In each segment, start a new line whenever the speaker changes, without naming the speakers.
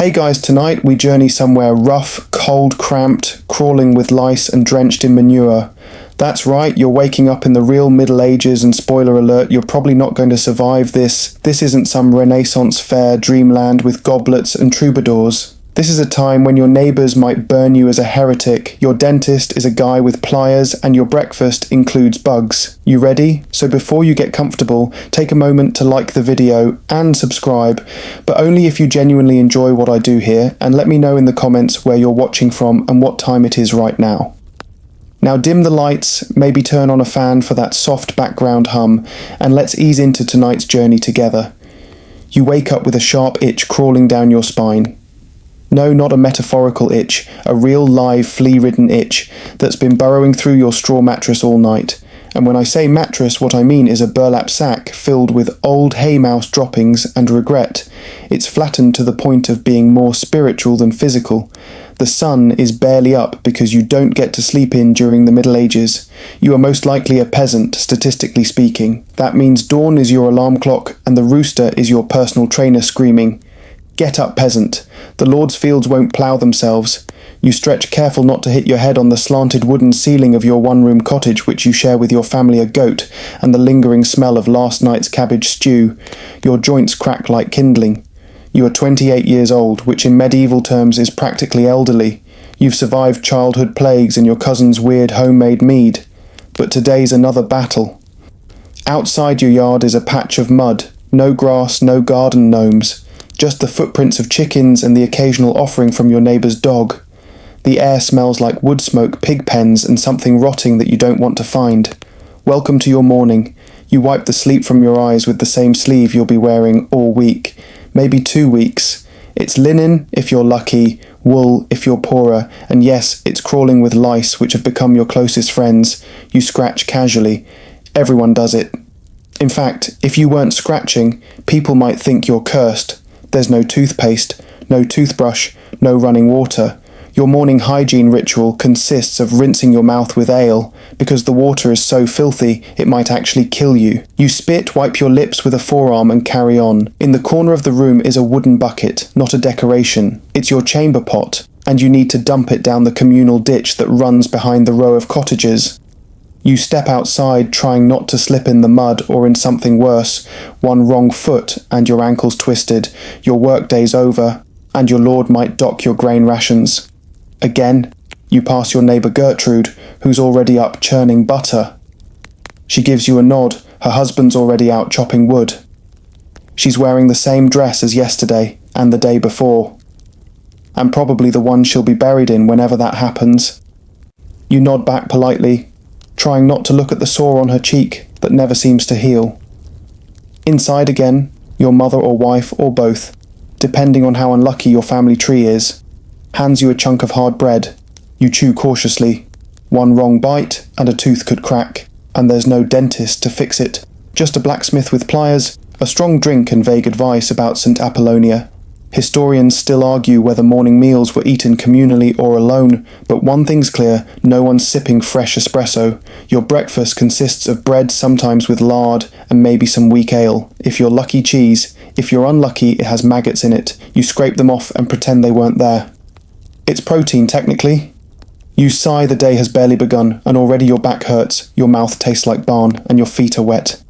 Hey guys, tonight we journey somewhere rough, cold, cramped, crawling with lice and drenched in manure. That's right, you're waking up in the real Middle Ages, and spoiler alert, you're probably not going to survive this. This isn't some Renaissance fair dreamland with goblets and troubadours. This is a time when your neighbours might burn you as a heretic, your dentist is a guy with pliers, and your breakfast includes bugs. You ready? So before you get comfortable, take a moment to like the video and subscribe, but only if you genuinely enjoy what I do here, and let me know in the comments where you're watching from and what time it is right now. Now dim the lights, maybe turn on a fan for that soft background hum, and let's ease into tonight's journey together. You wake up with a sharp itch crawling down your spine. No, not a metaphorical itch, a real live flea-ridden itch that's been burrowing through your straw mattress all night. And when I say mattress, what I mean is a burlap sack filled with old hay mouse droppings and regret. It's flattened to the point of being more spiritual than physical. The sun is barely up because you don't get to sleep in during the Middle Ages. You are most likely a peasant, statistically speaking. That means dawn is your alarm clock and the rooster is your personal trainer screaming, "Get up, peasant. The Lord's fields won't plough themselves." You stretch, careful not to hit your head on the slanted wooden ceiling of your one-room cottage which you share with your family a goat, and the lingering smell of last night's cabbage stew. Your joints crack like kindling. You are 28 years old, which in medieval terms is practically elderly. You've survived childhood plagues and your cousin's weird homemade mead. But today's another battle. Outside your yard is a patch of mud. No grass, no garden gnomes. Just the footprints of chickens and the occasional offering from your neighbour's dog. The air smells like wood smoke, pig pens, and something rotting that you don't want to find. Welcome to your morning. You wipe the sleep from your eyes with the same sleeve you'll be wearing all week. Maybe 2 weeks. It's linen, if you're lucky, wool, if you're poorer, and yes, it's crawling with lice, which have become your closest friends. You scratch casually. Everyone does it. In fact, if you weren't scratching, people might think you're cursed. There's no toothpaste, no toothbrush, no running water. Your morning hygiene ritual consists of rinsing your mouth with ale, because the water is so filthy it might actually kill you. You spit, wipe your lips with a forearm and carry on. In the corner of the room is a wooden bucket, not a decoration. It's your chamber pot, and you need to dump it down the communal ditch that runs behind the row of cottages. You step outside trying not to slip in the mud or in something worse, one wrong foot and your ankle's twisted, your workday's over, and your lord might dock your grain rations. Again, you pass your neighbour Gertrude, who's already up churning butter. She gives you a nod, her husband's already out chopping wood. She's wearing the same dress as yesterday and the day before, and probably the one she'll be buried in whenever that happens. You nod back politely, trying not to look at the sore on her cheek that never seems to heal. Inside again, your mother or wife or both, depending on how unlucky your family tree is, hands you a chunk of hard bread. You chew cautiously. One wrong bite and a tooth could crack, and there's no dentist to fix it. Just a blacksmith with pliers, a strong drink and vague advice about St. Apollonia. Historians still argue whether morning meals were eaten communally or alone, but one thing's clear, no one's sipping fresh espresso. Your breakfast consists of bread, sometimes with lard, and maybe some weak ale. If you're lucky, cheese. If you're unlucky, it has maggots in it. You scrape them off and pretend they weren't there. It's protein, technically. You sigh, the day has barely begun, and already your back hurts, your mouth tastes like barn, and your feet are wet.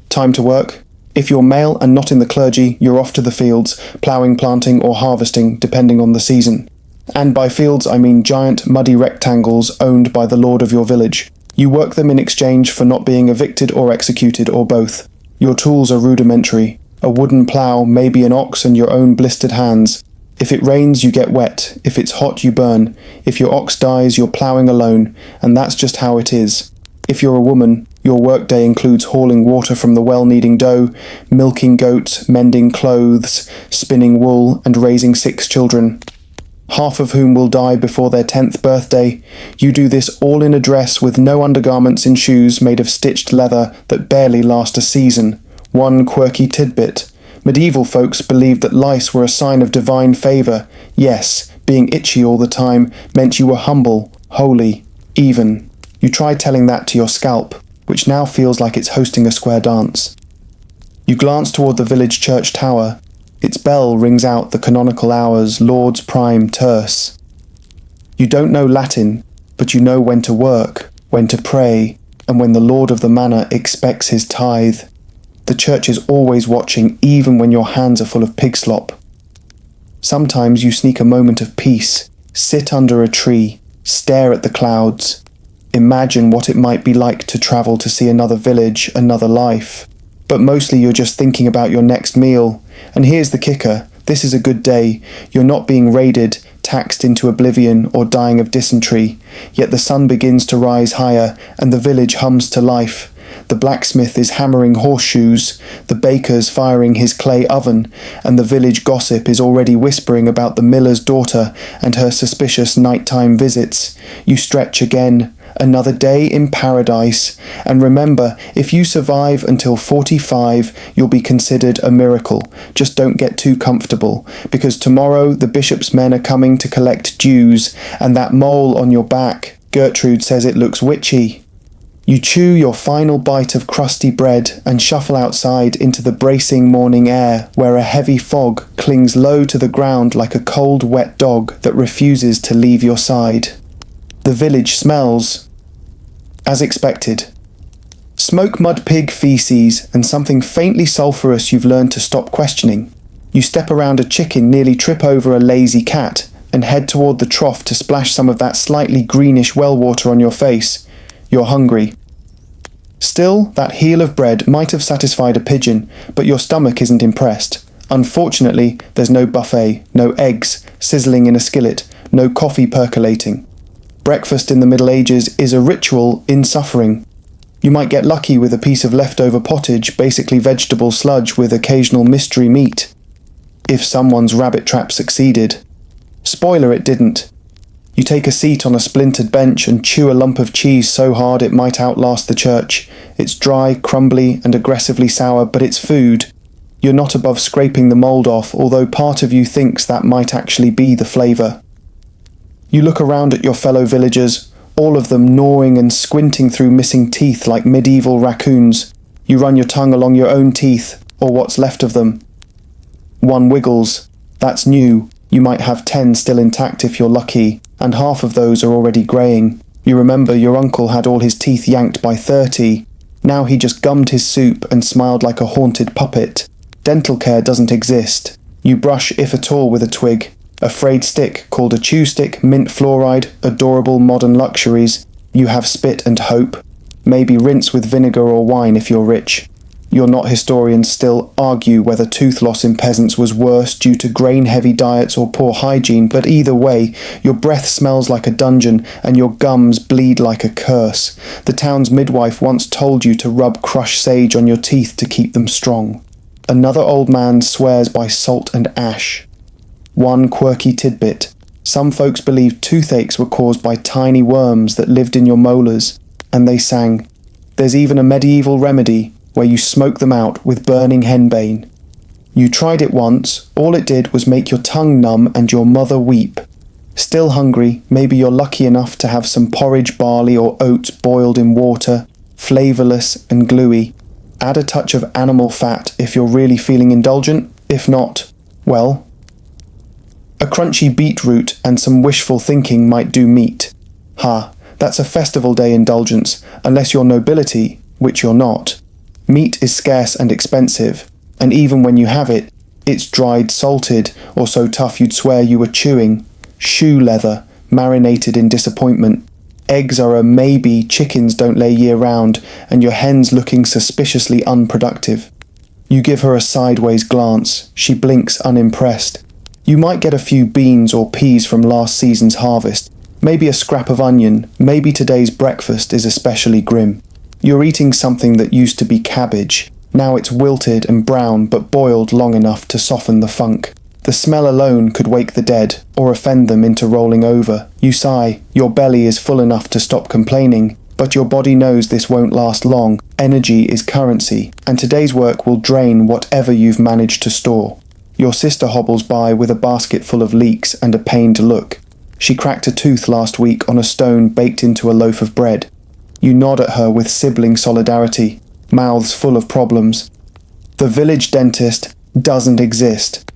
Time to work. If you're male and not in the clergy, you're off to the fields, ploughing, planting, or harvesting, depending on the season. And by fields I mean giant muddy rectangles owned by the lord of your village. You work them in exchange for not being evicted or executed, or both. Your tools are rudimentary. A wooden plough, maybe an ox and your own blistered hands. If it rains, you get wet. If it's hot, you burn. If your ox dies, you're ploughing alone, and that's just how it is. If you're a woman, your workday includes hauling water from the well-kneading dough, milking goats, mending clothes, spinning wool, and raising 6 children, half of whom will die before their 10th birthday. You do this all in a dress with no undergarments and shoes made of stitched leather that barely last a season. One quirky tidbit. Medieval folks believed that lice were a sign of divine favour. Yes, being itchy all the time meant you were humble, holy, even. You try telling that to your scalp, which now feels like it's hosting a square dance. You glance toward the village church tower. Its bell rings out the canonical hours, Lord's prime terce. You don't know Latin, but you know when to work, when to pray, and when the Lord of the Manor expects his tithe. The church is always watching, even when your hands are full of pig slop. Sometimes you sneak a moment of peace, sit under a tree, stare at the clouds, imagine what it might be like to travel to see another village, another life. But mostly you're just thinking about your next meal. And here's the kicker, this is a good day. You're not being raided, taxed into oblivion, or dying of dysentery. Yet the sun begins to rise higher, and the village hums to life. The blacksmith is hammering horseshoes, the baker's firing his clay oven, and the village gossip is already whispering about the miller's daughter and her suspicious nighttime visits. You stretch again. Another day in paradise. And remember, if you survive until 45, you'll be considered a miracle. Just don't get too comfortable, because tomorrow the bishop's men are coming to collect dues, and that mole on your back, Gertrude says it looks witchy. You chew your final bite of crusty bread and shuffle outside into the bracing morning air, where a heavy fog clings low to the ground like a cold, wet dog that refuses to leave your side. The village smells, as expected. Smoke mud pig feces and something faintly sulphurous you've learned to stop questioning. You step around a chicken, nearly trip over a lazy cat, and head toward the trough to splash some of that slightly greenish well water on your face. You're hungry. Still, that heel of bread might have satisfied a pigeon, but your stomach isn't impressed. Unfortunately, there's no buffet, no eggs sizzling in a skillet, no coffee percolating. Breakfast in the Middle Ages is a ritual in suffering. You might get lucky with a piece of leftover pottage, basically vegetable sludge with occasional mystery meat. If someone's rabbit trap succeeded. Spoiler, it didn't. You take a seat on a splintered bench and chew a lump of cheese so hard it might outlast the church. It's dry, crumbly, and aggressively sour, but it's food. You're not above scraping the mould off, although part of you thinks that might actually be the flavour. You look around at your fellow villagers, all of them gnawing and squinting through missing teeth like medieval raccoons. You run your tongue along your own teeth, or what's left of them. One wiggles. That's new. You might have 10 still intact if you're lucky, and half of those are already greying. You remember your uncle had all his teeth yanked by 30. Now he just gummed his soup and smiled like a haunted puppet. Dental care doesn't exist. You brush, if at all, with a twig. A frayed stick called a chew stick, mint fluoride, adorable modern luxuries. You have spit and hope. Maybe rinse with vinegar or wine if you're rich. You're not historians still argue whether tooth loss in peasants was worse due to grain-heavy diets or poor hygiene, but either way, your breath smells like a dungeon and your gums bleed like a curse. The town's midwife once told you to rub crushed sage on your teeth to keep them strong. Another old man swears by salt and ash. One quirky tidbit. Some folks believed toothaches were caused by tiny worms that lived in your molars, and they sang, "There's even a medieval remedy where you smoke them out with burning henbane." You tried it once, all it did was make your tongue numb and your mother weep. Still hungry, maybe you're lucky enough to have some porridge, barley or oats boiled in water, flavourless and gluey. Add a touch of animal fat if you're really feeling indulgent. If not, well, a crunchy beetroot and some wishful thinking might do meat. That's a festival day indulgence, unless you're nobility, which you're not. Meat is scarce and expensive, and even when you have it, it's dried, salted, or so tough you'd swear you were chewing. Shoe leather, marinated in disappointment. Eggs are a maybe, chickens don't lay year-round, and your hen's looking suspiciously unproductive. You give her a sideways glance. She blinks unimpressed. You might get a few beans or peas from last season's harvest, maybe a scrap of onion, maybe today's breakfast is especially grim. You're eating something that used to be cabbage. Now it's wilted and brown, but boiled long enough to soften the funk. The smell alone could wake the dead, or offend them into rolling over. You sigh. Your belly is full enough to stop complaining, but your body knows this won't last long. Energy is currency, and today's work will drain whatever you've managed to store. Your sister hobbles by with a basket full of leeks and a pained look. She cracked a tooth last week on a stone baked into a loaf of bread. You nod at her with sibling solidarity, mouths full of problems. The village dentist doesn't exist.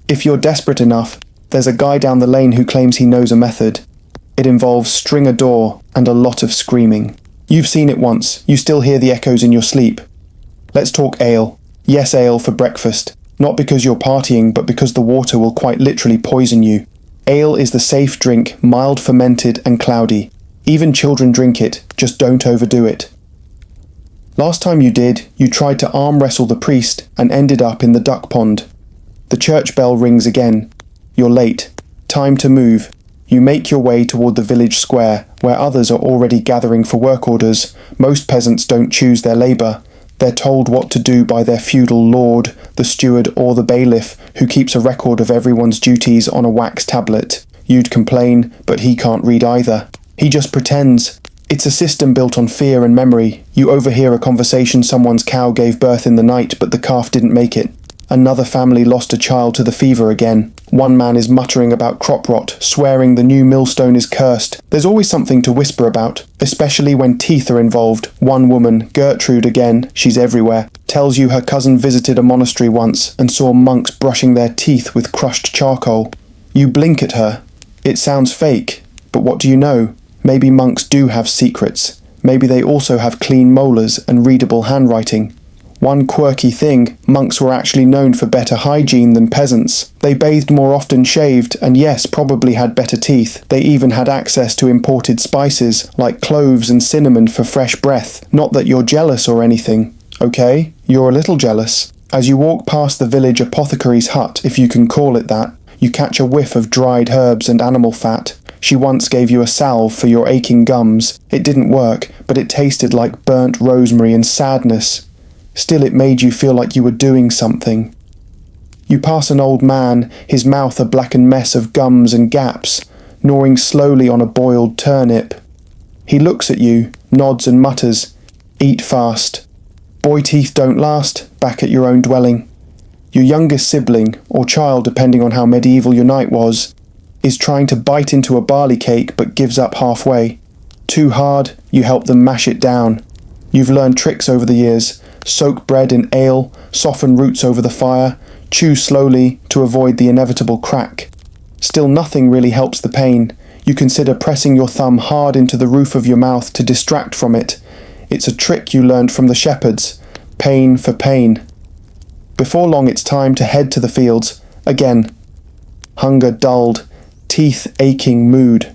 If you're desperate enough, there's a guy down the lane who claims he knows a method. It involves string a door and a lot of screaming. You've seen it once, you still hear the echoes in your sleep. Let's talk ale. Yes, ale for breakfast. Not because you're partying, but because the water will quite literally poison you. Ale is the safe drink, mild fermented and cloudy. Even children drink it, just don't overdo it. Last time you did, you tried to arm wrestle the priest and ended up in the duck pond. The church bell rings again. You're late. Time to move. You make your way toward the village square, where others are already gathering for work orders. Most peasants don't choose their labour. They're told what to do by their feudal lord, the steward or the bailiff, who keeps a record of everyone's duties on a wax tablet. You'd complain, but he can't read either. He just pretends. It's a system built on fear and memory. You overhear a conversation someone's cow gave birth in the night, but the calf didn't make it. Another family lost a child to the fever again. One man is muttering about crop rot, swearing the new millstone is cursed. There's always something to whisper about, especially when teeth are involved. One woman, Gertrude again, she's everywhere, tells you her cousin visited a monastery once and saw monks brushing their teeth with crushed charcoal. You blink at her. It sounds fake, but what do you know? Maybe monks do have secrets. Maybe they also have clean molars and readable handwriting. One quirky thing, monks were actually known for better hygiene than peasants. They bathed more often shaved, and yes, probably had better teeth. They even had access to imported spices, like cloves and cinnamon for fresh breath. Not that you're jealous or anything. Okay, you're a little jealous. As you walk past the village apothecary's hut, if you can call it that, you catch a whiff of dried herbs and animal fat. She once gave you a salve for your aching gums. It didn't work, but it tasted like burnt rosemary and sadness. Still, it made you feel like you were doing something. You pass an old man, his mouth a blackened mess of gums and gaps, gnawing slowly on a boiled turnip. He looks at you, nods and mutters, "Eat fast." Boy teeth don't last, back at your own dwelling. Your youngest sibling, or child depending on how medieval your night was, is trying to bite into a barley cake but gives up halfway. Too hard, you help them mash it down. You've learned tricks over the years. Soak bread in ale, soften roots over the fire, chew slowly to avoid the inevitable crack. Still, nothing really helps the pain. You consider pressing your thumb hard into the roof of your mouth to distract from it. It's a trick you learned from the shepherds. Pain for pain. Before long it's time to head to the fields. Again. Hunger dulled, teeth aching mood.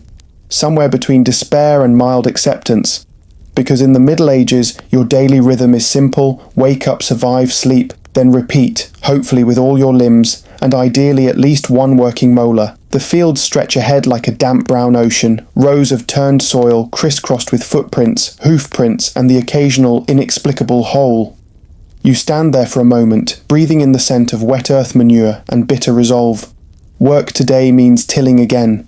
Somewhere between despair and mild acceptance. Because in the Middle Ages, your daily rhythm is simple: wake up, survive, sleep, then repeat, hopefully with all your limbs, and ideally at least one working molar. The fields stretch ahead like a damp brown ocean, rows of turned soil crisscrossed with footprints, hoof prints, and the occasional inexplicable hole. You stand there for a moment, breathing in the scent of wet earth manure and bitter resolve. Work today means tilling again.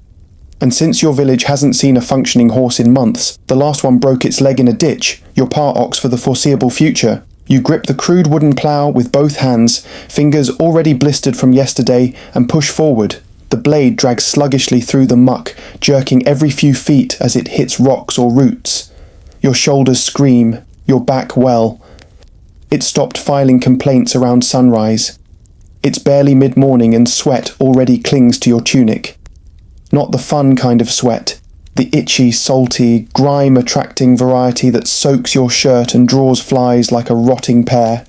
And since your village hasn't seen a functioning horse in months, the last one broke its leg in a ditch, you're part ox for the foreseeable future. You grip the crude wooden plough with both hands, fingers already blistered from yesterday, and push forward. The blade drags sluggishly through the muck, jerking every few feet as it hits rocks or roots. Your shoulders scream, your back well. It stopped filing complaints around sunrise. It's barely mid-morning and sweat already clings to your tunic. Not the fun kind of sweat, the itchy, salty, grime-attracting variety that soaks your shirt and draws flies like a rotting pear.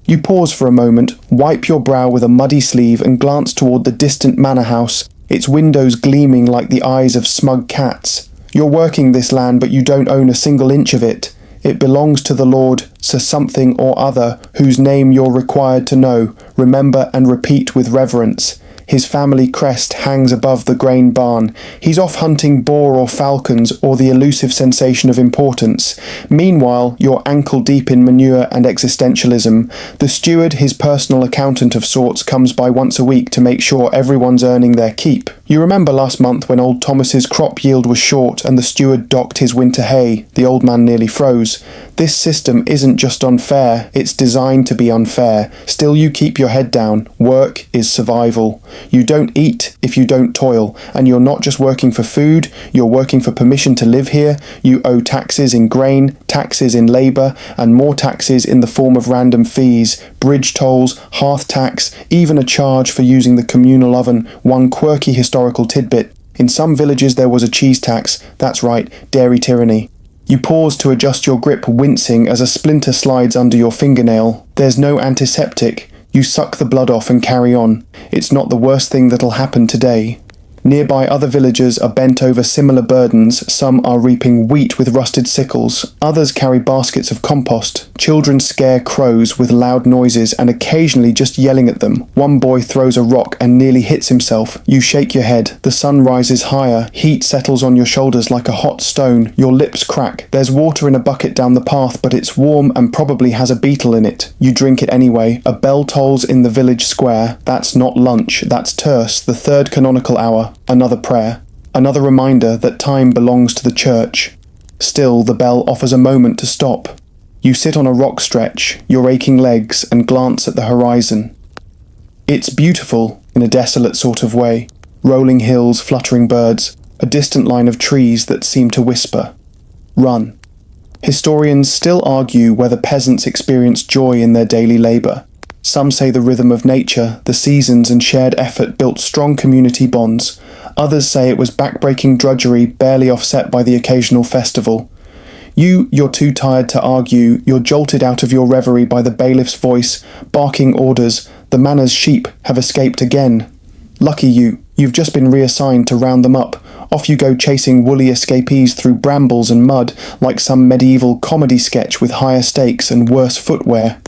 You pause for a moment, wipe your brow with a muddy sleeve and glance toward the distant manor house, its windows gleaming like the eyes of smug cats. You're working this land, but you don't own a single inch of it. It belongs to the Lord, Sir something or other, whose name you're required to know, remember and repeat with reverence. His family crest hangs above the grain barn. He's off hunting boar or falcons or the elusive sensation of importance. Meanwhile, you're ankle deep in manure and existentialism. The steward, his personal accountant of sorts, comes by once a week to make sure everyone's earning their keep. You remember last month when old Thomas's crop yield was short and the steward docked his winter hay, the old man nearly froze. This system isn't just unfair, it's designed to be unfair. Still you keep your head down. Work is survival. You don't eat if you don't toil, and you're not just working for food, you're working for permission to live here. You owe taxes in grain, taxes in labour, and more taxes in the form of random fees, bridge tolls, hearth tax, even a charge for using the communal oven. One quirky historical tidbit: in some villages there was a cheese tax. That's right, dairy tyranny. You pause to adjust your grip, wincing as a splinter slides under your fingernail. There's no antiseptic. You suck the blood off and carry on. It's not the worst thing that'll happen today. Nearby other villagers are bent over similar burdens. Some are reaping wheat with rusted sickles. Others carry baskets of compost. Children scare crows with loud noises and occasionally just yelling at them. One boy throws a rock and nearly hits himself. You shake your head. The sun rises higher. Heat settles on your shoulders like a hot stone. Your lips crack. There's water in a bucket down the path, but it's warm and probably has a beetle in it. You drink it anyway. A bell tolls in the village square. That's not lunch. That's terce, the third canonical hour. Another prayer. Another reminder that time belongs to the church. Still, the bell offers a moment to stop. You sit on a rock stretch, your aching legs, and glance at the horizon. It's beautiful, in a desolate sort of way. Rolling hills, fluttering birds, a distant line of trees that seem to whisper. Run. Historians still argue whether peasants experience joy in their daily labour. Some say the rhythm of nature, the seasons and shared effort built strong community bonds. Others say it was backbreaking drudgery barely offset by the occasional festival. You're too tired to argue. You're jolted out of your reverie by the bailiff's voice, barking orders. The manor's sheep have escaped again. Lucky you've just been reassigned to round them up. Off you go chasing woolly escapees through brambles and mud like some medieval comedy sketch with higher stakes and worse footwear.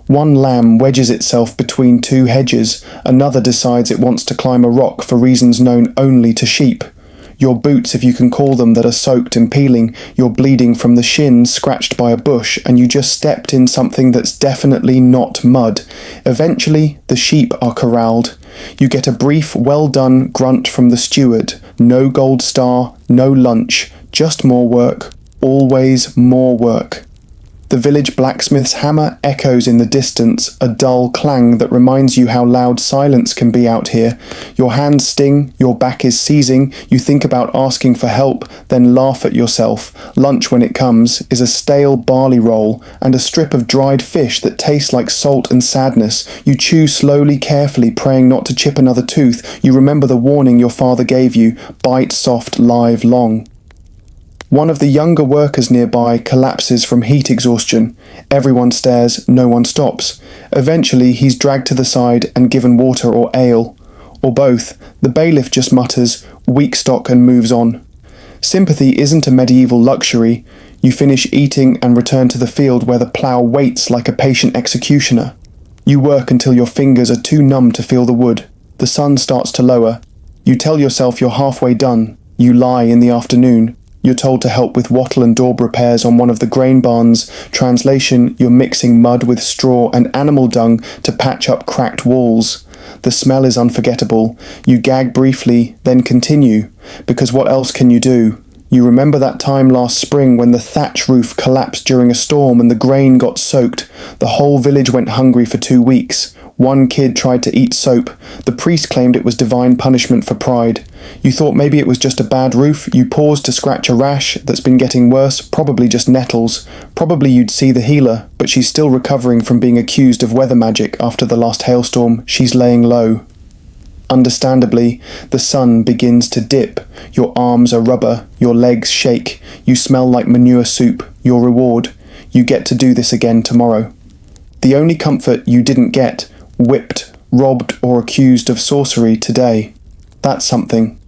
One lamb wedges itself between two hedges, another decides it wants to climb a rock for reasons known only to sheep. Your boots, if you can call them, that are soaked and peeling, you're bleeding from the shins scratched by a bush, and you just stepped in something that's definitely not mud. Eventually, the sheep are corralled. You get a brief, well-done grunt from the steward. No gold star, no lunch, just more work, always more work. The village blacksmith's hammer echoes in the distance, a dull clang that reminds you how loud silence can be out here. Your hands sting, your back is seizing, you think about asking for help, then laugh at yourself. Lunch, when it comes, is a stale barley roll and a strip of dried fish that tastes like salt and sadness. You chew slowly, carefully, praying not to chip another tooth. You remember the warning your father gave you: bite soft, live long. One of the younger workers nearby collapses from heat exhaustion. Everyone stares, no one stops. Eventually he's dragged to the side and given water or ale. Or both. The bailiff just mutters, "weak stock," and moves on. Sympathy isn't a medieval luxury. You finish eating and return to the field where the plough waits like a patient executioner. You work until your fingers are too numb to feel the wood. The sun starts to lower. You tell yourself you're halfway done. You lie in the afternoon. You're told to help with wattle and daub repairs on one of the grain barns. Translation: you're mixing mud with straw and animal dung to patch up cracked walls. The smell is unforgettable. You gag briefly, then continue, because what else can you do? You remember that time last spring when the thatch roof collapsed during a storm and the grain got soaked. The whole village went hungry for 2 weeks. One kid tried to eat soap. The priest claimed it was divine punishment for pride. You thought maybe it was just a bad roof. You paused to scratch a rash that's been getting worse, probably just nettles. Probably you'd see the healer, but she's still recovering from being accused of weather magic after the last hailstorm. She's laying low. Understandably, the sun begins to dip. Your arms are rubber, your legs shake. You smell like manure soup. Your reward: you get to do this again tomorrow. The only comfort you didn't get: whipped, robbed, or accused of sorcery today. That's something.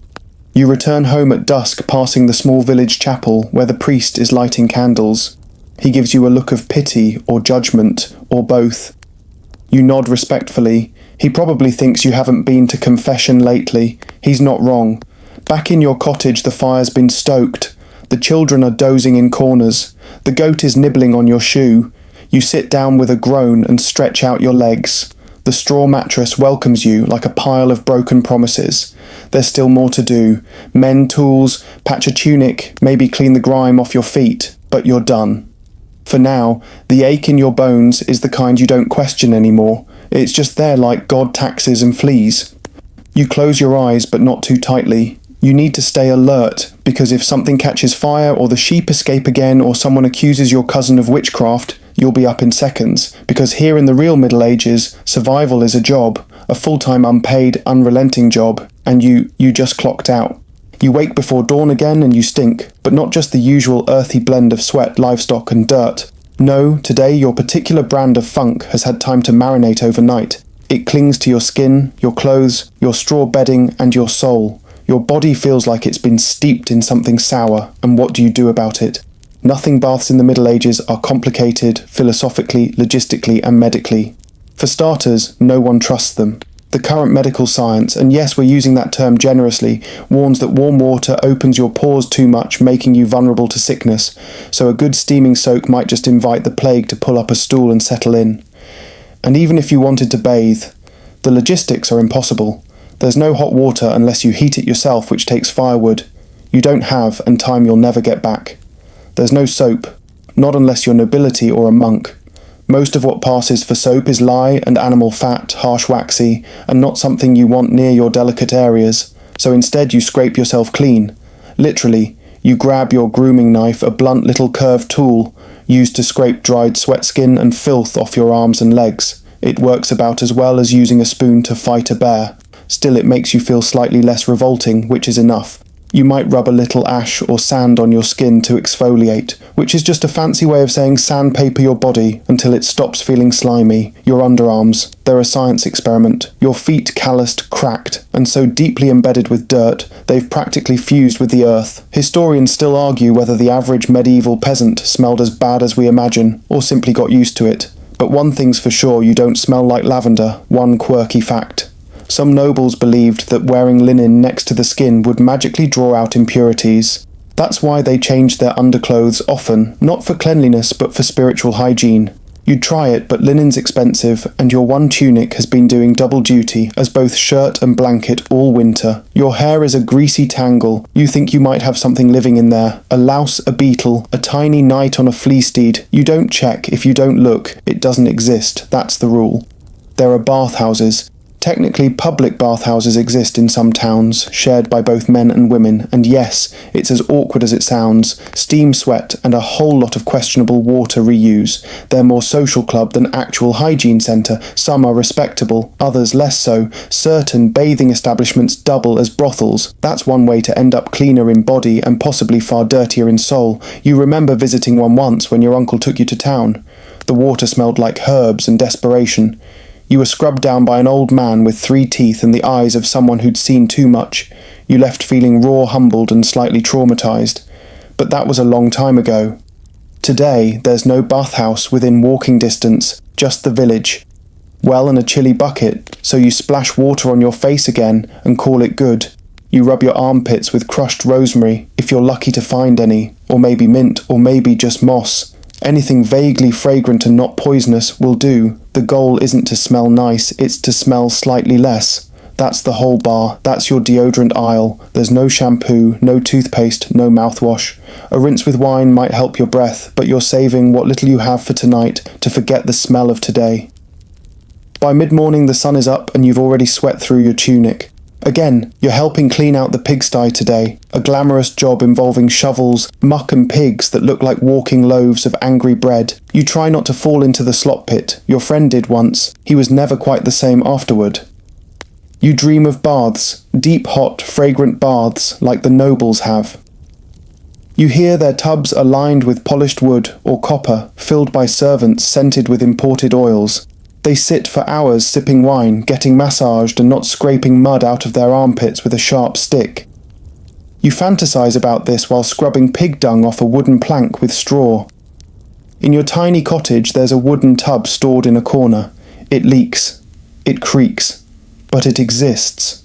You return home at dusk, passing the small village chapel where the priest is lighting candles. He gives you a look of pity or judgment, or both. You nod respectfully. He probably thinks you haven't been to confession lately. He's not wrong. Back in your cottage, the fire's been stoked. The children are dozing in corners. The goat is nibbling on your shoe. You sit down with a groan and stretch out your legs. The straw mattress welcomes you like a pile of broken promises. There's still more to do. Mend tools, patch a tunic, maybe clean the grime off your feet, but you're done. For now, the ache in your bones is the kind you don't question anymore. It's just there like God taxes and fleas. You close your eyes, but not too tightly. You need to stay alert, because if something catches fire or the sheep escape again or someone accuses your cousin of witchcraft, you'll be up in seconds, because here in the real Middle Ages, survival is a job, a full-time unpaid, unrelenting job, and you just clocked out. You wake before dawn again and you stink, but not just the usual earthy blend of sweat, livestock and dirt. No, today your particular brand of funk has had time to marinate overnight. It clings to your skin, your clothes, your straw bedding and your soul. Your body feels like it's been steeped in something sour, and what do you do about it? Nothing baths in the Middle Ages are complicated, philosophically, logistically and medically. For starters, no one trusts them. The current medical science, and yes, we're using that term generously, warns that warm water opens your pores too much, making you vulnerable to sickness, so a good steaming soak might just invite the plague to pull up a stool and settle in. And even if you wanted to bathe, the logistics are impossible. There's no hot water unless you heat it yourself, which takes firewood. You don't have, and time you'll never get back. There's no soap, not unless you're nobility or a monk. Most of what passes for soap is lye and animal fat, harsh waxy, and not something you want near your delicate areas, so instead you scrape yourself clean. Literally, you grab your grooming knife, a blunt little curved tool, used to scrape dried sweat skin and filth off your arms and legs. It works about as well as using a spoon to fight a bear. Still, it makes you feel slightly less revolting, which is enough. You might rub a little ash or sand on your skin to exfoliate, which is just a fancy way of saying sandpaper your body until it stops feeling slimy. Your underarms, they're a science experiment. Your feet calloused, cracked, and so deeply embedded with dirt, they've practically fused with the earth. Historians still argue whether the average medieval peasant smelled as bad as we imagine, or simply got used to it. But one thing's for sure, you don't smell like lavender, one quirky fact. Some nobles believed that wearing linen next to the skin would magically draw out impurities. That's why they changed their underclothes often, not for cleanliness but for spiritual hygiene. You'd try it, but linen's expensive, and your one tunic has been doing double duty as both shirt and blanket all winter. Your hair is a greasy tangle. You think you might have something living in there. A louse, a beetle, a tiny knight on a flea steed. You don't check. If you don't look, it doesn't exist. That's the rule. There are bathhouses. Technically, public bathhouses exist in some towns, shared by both men and women, and yes, it's as awkward as it sounds. Steam sweat and a whole lot of questionable water reuse. They're more social club than actual hygiene centre. Some are respectable, others less so. Certain bathing establishments double as brothels. That's one way to end up cleaner in body and possibly far dirtier in soul. You remember visiting one once when your uncle took you to town. The water smelled like herbs and desperation. You were scrubbed down by an old man with 3 teeth and the eyes of someone who'd seen too much. You left feeling raw, humbled and slightly traumatised. But that was a long time ago. Today, there's no bathhouse within walking distance, just the village. Well, and a chilly bucket, so you splash water on your face again and call it good. You rub your armpits with crushed rosemary, if you're lucky to find any, or maybe mint, or maybe just moss. Anything vaguely fragrant and not poisonous will do. The goal isn't to smell nice, it's to smell slightly less. That's the whole bar, that's your deodorant aisle. There's no shampoo, no toothpaste, no mouthwash. A rinse with wine might help your breath, but you're saving what little you have for tonight to forget the smell of today. By mid-morning the sun is up and you've already sweat through your tunic. Again, you're helping clean out the pigsty today, a glamorous job involving shovels, muck and pigs that look like walking loaves of angry bread. You try not to fall into the slop pit. Your friend did once. He was never quite the same afterward. You dream of baths, deep hot, fragrant baths like the nobles have. You hear their tubs are lined with polished wood or copper, filled by servants scented with imported oils. They sit for hours sipping wine, getting massaged and not scraping mud out of their armpits with a sharp stick. You fantasize about this while scrubbing pig dung off a wooden plank with straw. In your tiny cottage there's a wooden tub stored in a corner. It leaks. It creaks. But it exists.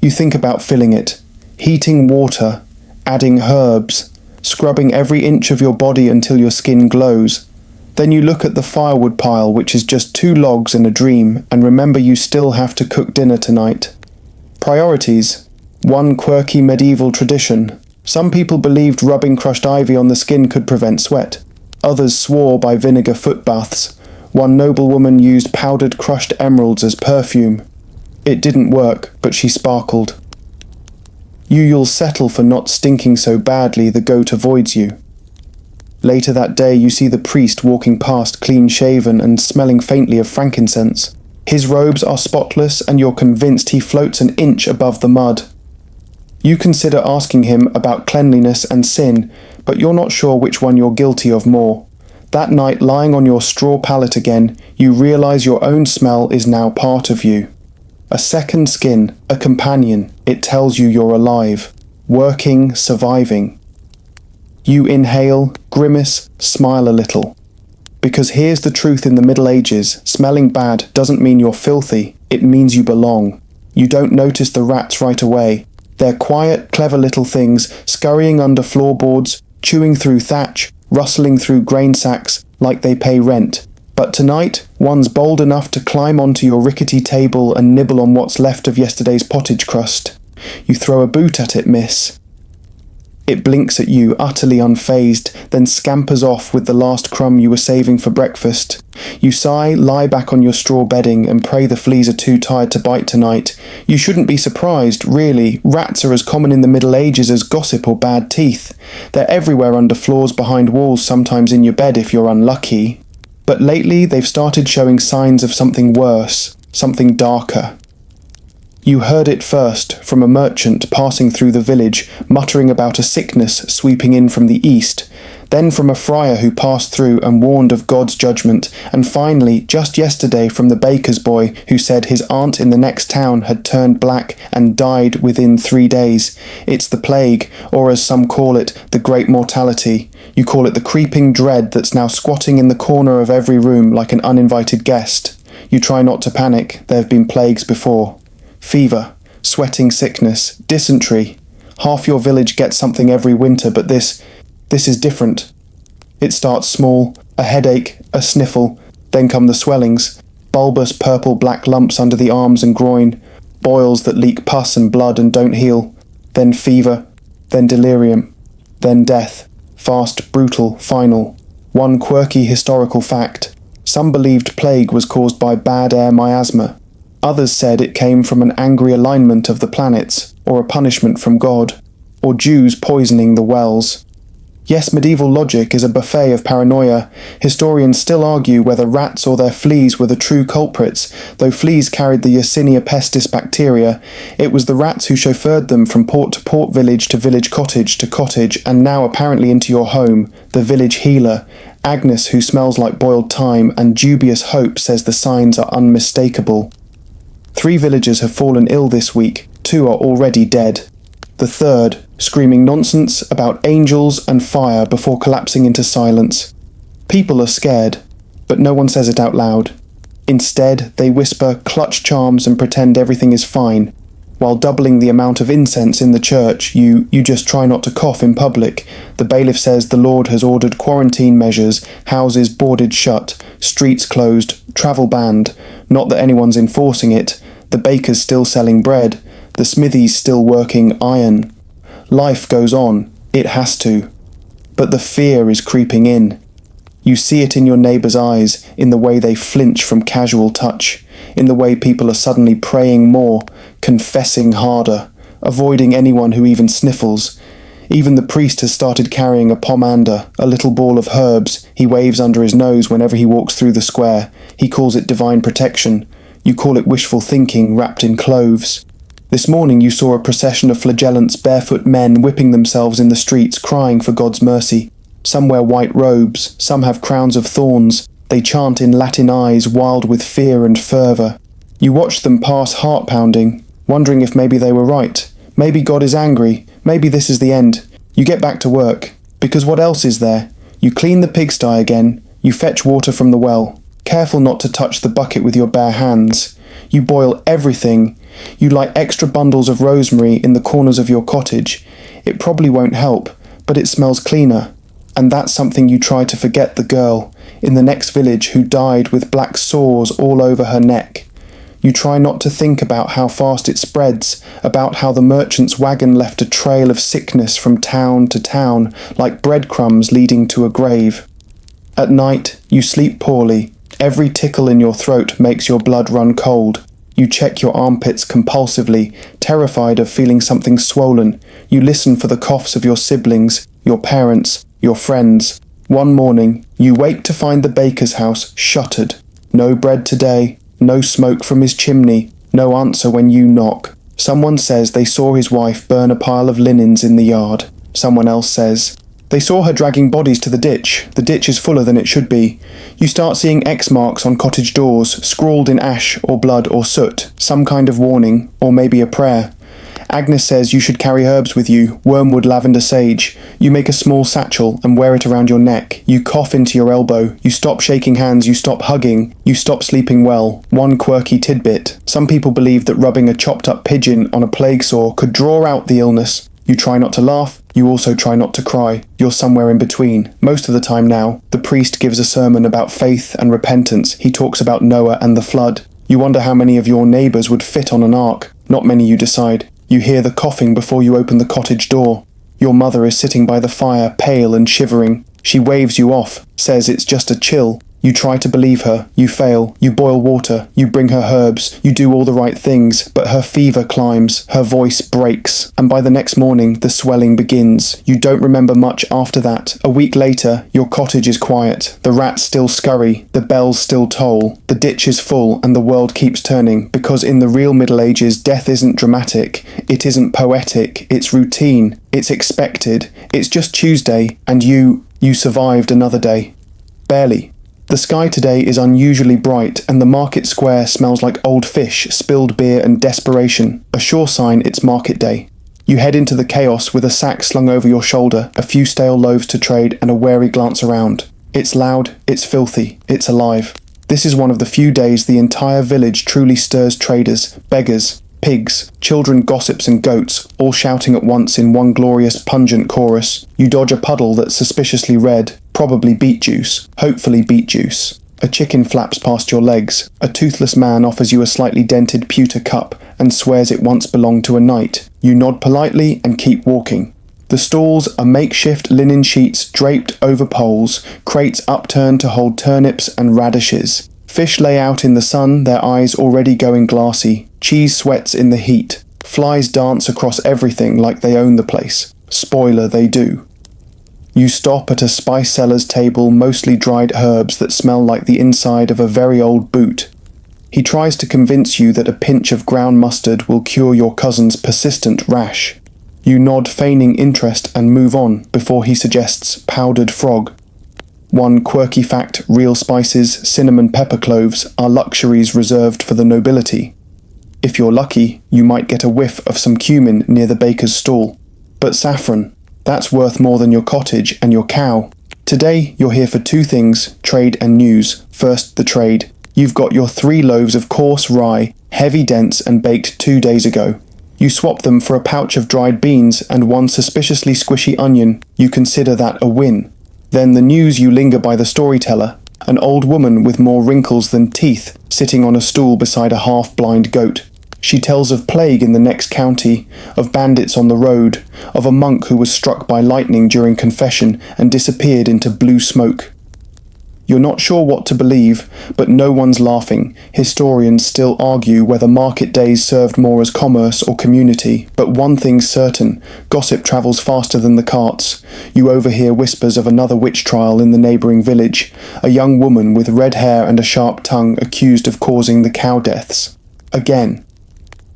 You think about filling it. Heating water. Adding herbs. Scrubbing every inch of your body until your skin glows. Then you look at the firewood pile, which is just 2 logs and a dream, and remember you still have to cook dinner tonight. Priorities. 1 quirky medieval tradition. Some people believed rubbing crushed ivy on the skin could prevent sweat. Others swore by vinegar foot baths. One noblewoman used powdered crushed emeralds as perfume. It didn't work, but she sparkled. You'll settle for not stinking so badly the goat avoids you. Later that day you see the priest walking past clean-shaven and smelling faintly of frankincense. His robes are spotless and you're convinced he floats an inch above the mud. You consider asking him about cleanliness and sin, but you're not sure which one you're guilty of more. That night, lying on your straw pallet again, you realise your own smell is now part of you. A second skin, a companion, it tells you you're alive, working, surviving. You inhale, grimace, smile a little. Because here's the truth in the Middle Ages, smelling bad doesn't mean you're filthy, it means you belong. You don't notice the rats right away. They're quiet, clever little things, scurrying under floorboards, chewing through thatch, rustling through grain sacks like they pay rent. But tonight, one's bold enough to climb onto your rickety table and nibble on what's left of yesterday's pottage crust. You throw a boot at it, miss. It blinks at you, utterly unfazed, then scampers off with the last crumb you were saving for breakfast. You sigh, lie back on your straw bedding, and pray the fleas are too tired to bite tonight. You shouldn't be surprised, really. Rats are as common in the Middle Ages as gossip or bad teeth. They're everywhere under floors, behind walls, sometimes in your bed if you're unlucky. But lately they've started showing signs of something worse, something darker. You heard it first from a merchant passing through the village, muttering about a sickness sweeping in from the east, then from a friar who passed through and warned of God's judgment, and finally, just yesterday, from the baker's boy who said his aunt in the next town had turned black and died within 3 days. It's the plague, or as some call it, the great mortality. You call it the creeping dread that's now squatting in the corner of every room like an uninvited guest. You try not to panic, there have been plagues before. Fever, sweating sickness, dysentery. Half your village gets something every winter, but this is different. It starts small, a headache, a sniffle, then come the swellings, bulbous purple-black lumps under the arms and groin, boils that leak pus and blood and don't heal, then fever, then delirium, then death, fast, brutal, final. One quirky historical fact. Some believed plague was caused by bad air miasma. Others said it came from an angry alignment of the planets, or a punishment from God, or Jews poisoning the wells. Yes, medieval logic is a buffet of paranoia. Historians still argue whether rats or their fleas were the true culprits. Though fleas carried the Yersinia pestis bacteria, it was the rats who chauffeured them from port to port, village to village, cottage to cottage, and now apparently into your home, the village healer, Agnes, who smells like boiled thyme, and dubious Hope says the signs are unmistakable. 3 villagers have fallen ill this week, 2 are already dead. The 3rd, screaming nonsense about angels and fire before collapsing into silence. People are scared, but no one says it out loud. Instead, they whisper clutch charms and pretend everything is fine. While doubling the amount of incense in the church, you just try not to cough in public. The bailiff says the Lord has ordered quarantine measures, houses boarded shut, streets closed, travel banned. Not that anyone's enforcing it. The baker's still selling bread. The smithy's still working iron. Life goes on. It has to. But the fear is creeping in. You see it in your neighbour's eyes, in the way they flinch from casual touch, in the way people are suddenly praying more, confessing harder, avoiding anyone who even sniffles. Even the priest has started carrying a pomander, a little ball of herbs he waves under his nose whenever he walks through the square. He calls it divine protection. You call it wishful thinking wrapped in cloves. This morning you saw a procession of flagellants, barefoot men whipping themselves in the streets, crying for God's mercy. Some wear white robes, some have crowns of thorns. They chant in Latin eyes, wild with fear and fervour. You watch them pass heart-pounding, wondering if maybe they were right. Maybe God is angry. Maybe this is the end. You get back to work. Because what else is there? You clean the pigsty again. You fetch water from the well. Careful not to touch the bucket with your bare hands. You boil everything. You light extra bundles of rosemary in the corners of your cottage. It probably won't help, but it smells cleaner. And that's something you try to forget the girl. in the next village who died with black sores all over her neck. You try not to think about how fast it spreads, about how the merchant's wagon left a trail of sickness from town to town, like breadcrumbs leading to a grave. At night, you sleep poorly. Every tickle in your throat makes your blood run cold. You check your armpits compulsively, terrified of feeling something swollen. You listen for the coughs of your siblings, your parents, your friends. One morning, you wake to find the baker's house shuttered. No bread today. No smoke from his chimney, no answer when you knock. Someone says they saw his wife burn a pile of linens in the yard. Someone else says they saw her dragging bodies to the ditch. The ditch is fuller than it should be. You start seeing X marks on cottage doors, scrawled in ash or blood or soot, some kind of warning, or maybe a prayer. Agnes says you should carry herbs with you, wormwood, lavender, sage. You make a small satchel and wear it around your neck. You cough into your elbow. You stop shaking hands. You stop hugging. You stop sleeping well. One quirky tidbit. Some people believe that rubbing a chopped up pigeon on a plague sore could draw out the illness. You try not to laugh. You also try not to cry. You're somewhere in between. Most of the time now, the priest gives a sermon about faith and repentance. He talks about Noah and the flood. You wonder how many of your neighbours would fit on an ark. Not many, you decide. You hear the coughing before you open the cottage door. Your mother is sitting by the fire, pale and shivering. She waves you off, says it's just a chill. You try to believe her. You fail. You boil water. You bring her herbs. You do all the right things, but her fever climbs. Her voice breaks. And by the next morning, the swelling begins. You don't remember much after that. A week later, your cottage is quiet. The rats still scurry. The bells still toll. The ditch is full and the world keeps turning, because in the real Middle Ages, death isn't dramatic. It isn't poetic. It's routine. It's expected. It's just Tuesday, and you survived another day. Barely. The sky today is unusually bright, and the market square smells like old fish, spilled beer and desperation, a sure sign it's market day. You head into the chaos with a sack slung over your shoulder, a few stale loaves to trade and a wary glance around. It's loud, it's filthy, it's alive. This is one of the few days the entire village truly stirs traders, beggars, pigs, children, gossips and goats, all shouting at once in one glorious pungent chorus. You dodge a puddle that's suspiciously red, probably beet juice, hopefully beet juice. A chicken flaps past your legs. A toothless man offers you a slightly dented pewter cup and swears it once belonged to a knight. You nod politely and keep walking. The stalls are makeshift linen sheets draped over poles, crates upturned to hold turnips and radishes. Fish lay out in the sun, their eyes already going glassy. Cheese sweats in the heat. Flies dance across everything like they own the place. Spoiler, they do. You stop at a spice seller's table, mostly dried herbs that smell like the inside of a very old boot. He tries to convince you that a pinch of ground mustard will cure your cousin's persistent rash. You nod, feigning interest, and move on before he suggests powdered frog. One quirky fact: real spices, cinnamon, pepper cloves, are luxuries reserved for the nobility. If you're lucky, you might get a whiff of some cumin near the baker's stall. But saffron, that's worth more than your cottage and your cow. Today, you're here for two things: trade and news. First, the trade. You've got your 3 loaves of coarse rye, heavy, dense, and baked 2 days ago. You swap them for a pouch of dried beans and one suspiciously squishy onion. You consider that a win. Then the news: you linger by the storyteller, an old woman with more wrinkles than teeth, sitting on a stool beside a half-blind goat. She tells of plague in the next county, of bandits on the road, of a monk who was struck by lightning during confession and disappeared into blue smoke. You're not sure what to believe, but no one's laughing. Historians still argue whether market days served more as commerce or community, but one thing's certain: gossip travels faster than the carts. You overhear whispers of another witch trial in the neighbouring village, a young woman with red hair and a sharp tongue accused of causing the cow deaths. Again.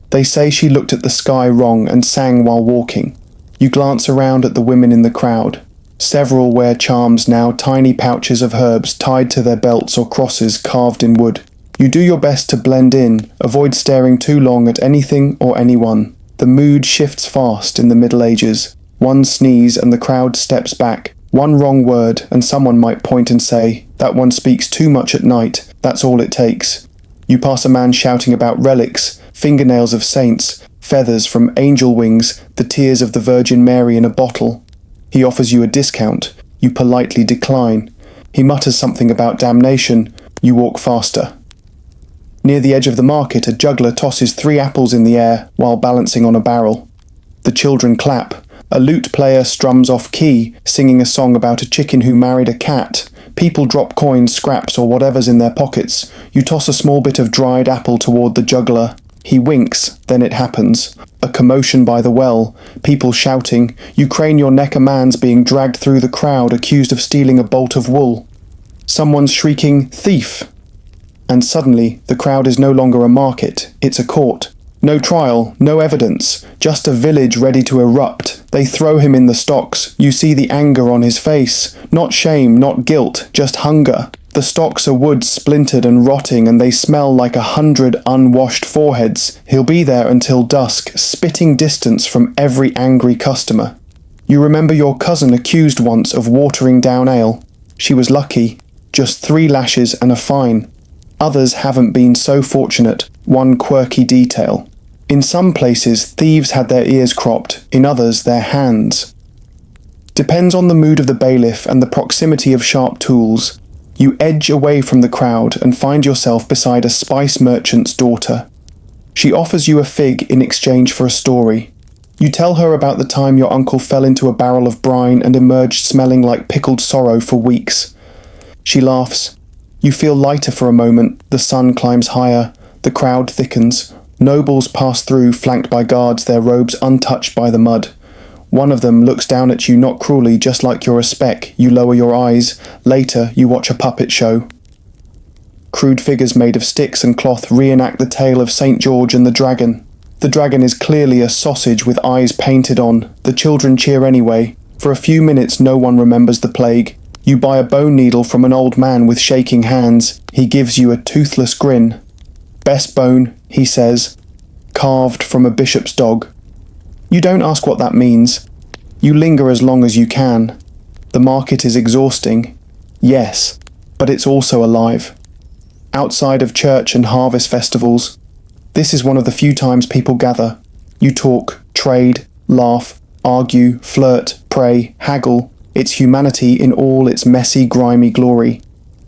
They say she looked at the sky wrong and sang while walking. You glance around at the women in the crowd. Several wear charms now, tiny pouches of herbs tied to their belts or crosses carved in wood. You do your best to blend in, avoid staring too long at anything or anyone. The mood shifts fast in the Middle Ages. One sneeze and the crowd steps back. One wrong word and someone might point and say, "That one speaks too much at night. That's all it takes." You pass a man shouting about relics, fingernails of saints, feathers from angel wings, the tears of the Virgin Mary in a bottle. He offers you a discount. You politely decline. He mutters something about damnation. You walk faster. Near the edge of the market, a juggler tosses 3 apples in the air while balancing on a barrel. The children clap. A lute player strums off key, singing a song about a chicken who married a cat. People drop coins, scraps, or whatever's in their pockets. You toss a small bit of dried apple toward the juggler. He winks, then it happens. A commotion by the well. People shouting. You crane your neck, a man's being dragged through the crowd, accused of stealing a bolt of wool. Someone's shrieking, "Thief!" And suddenly, the crowd is no longer a market, it's a court. No trial, no evidence, just a village ready to erupt. They throw him in the stocks. You see the anger on his face. Not shame, not guilt, just hunger. The stocks are wood splintered and rotting, and they smell like 100 unwashed foreheads. He'll be there until dusk, spitting distance from every angry customer. You remember your cousin accused once of watering down ale. She was lucky, just 3 lashes and a fine. Others haven't been so fortunate, one quirky detail. In some places, thieves had their ears cropped, in others their hands. Depends on the mood of the bailiff and the proximity of sharp tools. You edge away from the crowd and find yourself beside a spice merchant's daughter. She offers you a fig in exchange for a story. You tell her about the time your uncle fell into a barrel of brine and emerged smelling like pickled sorrow for weeks. She laughs. You feel lighter for a moment, the sun climbs higher, the crowd thickens. Nobles pass through, flanked by guards, their robes untouched by the mud. One of them looks down at you not cruelly, just like you're a speck. You lower your eyes. Later, you watch a puppet show. Crude figures made of sticks and cloth reenact the tale of St. George and the dragon. The dragon is clearly a sausage with eyes painted on. The children cheer anyway. For a few minutes, no one remembers the plague. You buy a bone needle from an old man with shaking hands. He gives you a toothless grin. "Best bone," he says, "carved from a bishop's dog." You don't ask what that means. You linger as long as you can. The market is exhausting. Yes, but it's also alive. Outside of church and harvest festivals, this is one of the few times people gather. You talk, trade, laugh, argue, flirt, pray, haggle. It's humanity in all its messy, grimy glory.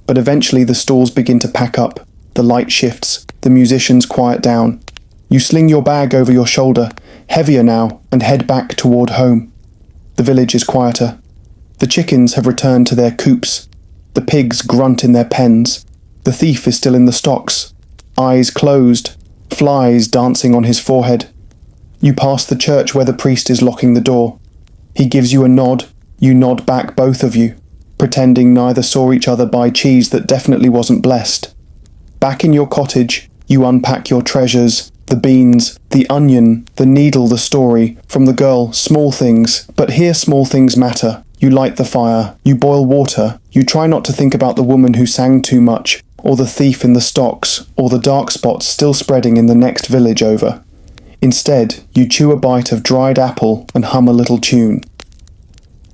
But eventually the stalls begin to pack up. The light shifts. The musicians quiet down. You sling your bag over your shoulder, heavier now, and head back toward home. The village is quieter. The chickens have returned to their coops. The pigs grunt in their pens. The thief is still in the stocks. Eyes closed. Flies dancing on his forehead. You pass the church where the priest is locking the door. He gives you a nod. You nod back, both of you, pretending neither saw each other buy cheese that definitely wasn't blessed. Back in your cottage, you unpack your treasures, the beans, the onion, the needle, the story, from the girl, small things, but here small things matter. You light the fire, you boil water, you try not to think about the woman who sang too much, or the thief in the stocks, or the dark spots still spreading in the next village over. Instead, you chew a bite of dried apple and hum a little tune.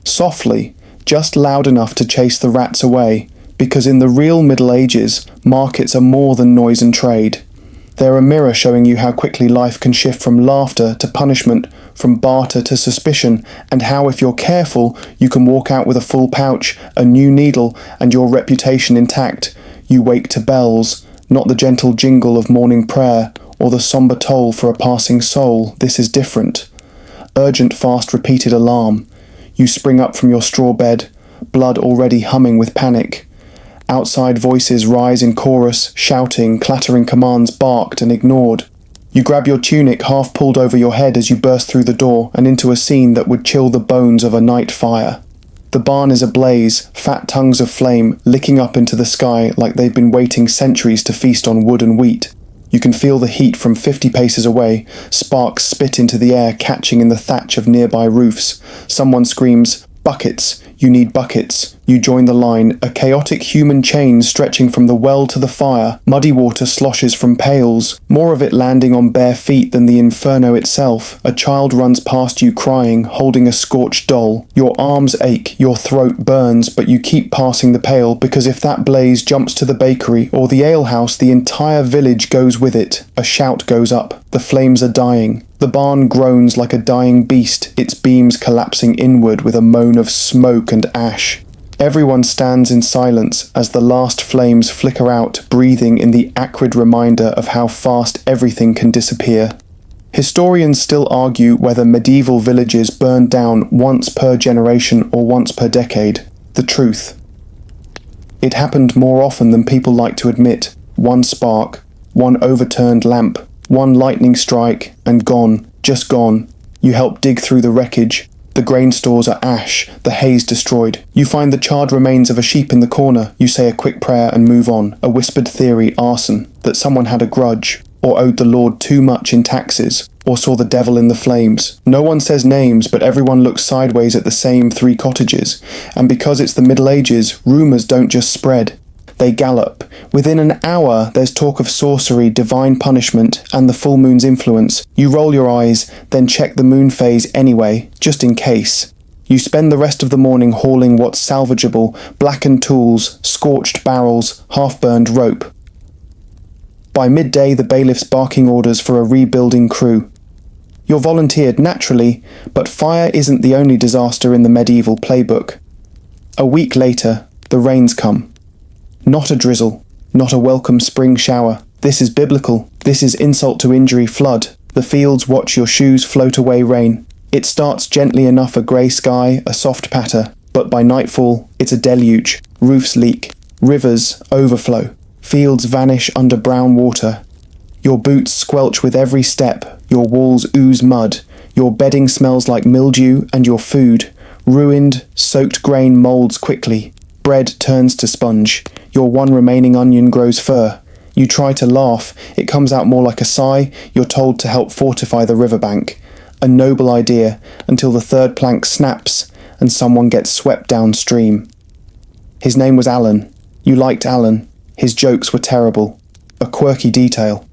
Softly, just loud enough to chase the rats away, because in the real Middle Ages, markets are more than noise and trade. They're a mirror showing you how quickly life can shift from laughter to punishment, from barter to suspicion, and how, if you're careful, you can walk out with a full pouch, a new needle, and your reputation intact. You wake to bells, not the gentle jingle of morning prayer, or the sombre toll for a passing soul. This is different. Urgent, fast, repeated alarm. You spring up from your straw bed, blood already humming with panic. Outside voices rise in chorus, shouting, clattering commands barked and ignored. You grab your tunic half pulled over your head as you burst through the door and into a scene that would chill the bones of a night fire. The barn is ablaze, fat tongues of flame licking up into the sky like they've been waiting centuries to feast on wood and wheat. You can feel the heat from 50 paces away, sparks spit into the air, catching in the thatch of nearby roofs. Someone screams, "Buckets! You need buckets!" You join the line, a chaotic human chain stretching from the well to the fire. Muddy water sloshes from pails, more of it landing on bare feet than the inferno itself. A child runs past you crying, holding a scorched doll. Your arms ache, your throat burns, but you keep passing the pail, because if that blaze jumps to the bakery or the alehouse, the entire village goes with it. A shout goes up. The flames are dying. The barn groans like a dying beast, its beams collapsing inward with a moan of smoke and ash. Everyone stands in silence as the last flames flicker out, breathing in the acrid reminder of how fast everything can disappear. Historians still argue whether medieval villages burned down once per generation or once per decade. The truth: it happened more often than people like to admit. One spark, one overturned lamp, one lightning strike, and gone, just gone. You help dig through the wreckage. The grain stores are ash, the hay's destroyed. You find the charred remains of a sheep in the corner. You say a quick prayer and move on. A whispered theory, arson, that someone had a grudge, or owed the Lord too much in taxes, or saw the devil in the flames. No one says names, but everyone looks sideways at the same 3 cottages, and because it's the Middle Ages, rumours don't just spread. They gallop. Within an hour, there's talk of sorcery, divine punishment, and the full moon's influence. You roll your eyes, then check the moon phase anyway, just in case. You spend the rest of the morning hauling what's salvageable, blackened tools, scorched barrels, half-burned rope. By midday, the bailiff's barking orders for a rebuilding crew. You're volunteered naturally, but fire isn't the only disaster in the medieval playbook. A week later, the rains come. Not a drizzle, not a welcome spring shower. This is biblical. This is insult to injury flood. The fields watch your shoes float away rain. It starts gently enough, a grey sky, a soft patter, but by nightfall, it's a deluge. Roofs leak, rivers overflow, fields vanish under brown water. Your boots squelch with every step, your walls ooze mud, your bedding smells like mildew, and your food, ruined, soaked grain moulds quickly. Bread turns to sponge. Your one remaining onion grows fur. You try to laugh, it comes out more like a sigh. You're told to help fortify the riverbank. A noble idea, until the 3rd plank snaps and someone gets swept downstream. His name was Alan. You liked Alan. His jokes were terrible. A quirky detail.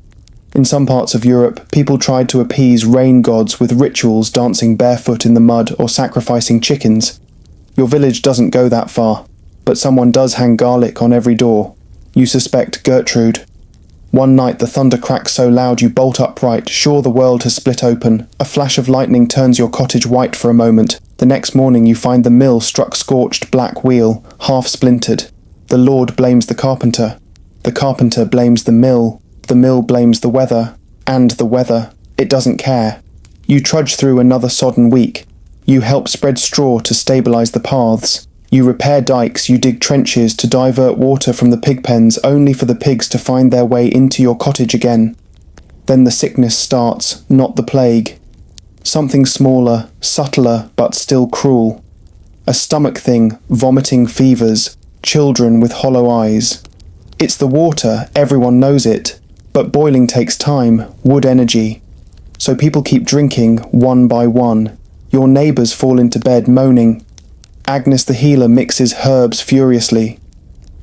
In some parts of Europe, people tried to appease rain gods with rituals, dancing barefoot in the mud or sacrificing chickens. Your village doesn't go that far, but someone does hang garlic on every door. You suspect Gertrude. One night the thunder cracks so loud you bolt upright, sure the world has split open. A flash of lightning turns your cottage white for a moment. The next morning you find the mill struck scorched black wheel, half splintered. The Lord blames the carpenter. The carpenter blames the mill blames the weather. And the weather. It doesn't care. You trudge through another sodden week. You help spread straw to stabilise the paths. You repair dikes, you dig trenches to divert water from the pig pens, only for the pigs to find their way into your cottage again. Then the sickness starts, not the plague. Something smaller, subtler, but still cruel. A stomach thing, vomiting fevers, children with hollow eyes. It's the water, everyone knows it, but boiling takes time, wood energy. So people keep drinking, one by one. Your neighbours fall into bed moaning. Agnes the healer mixes herbs furiously.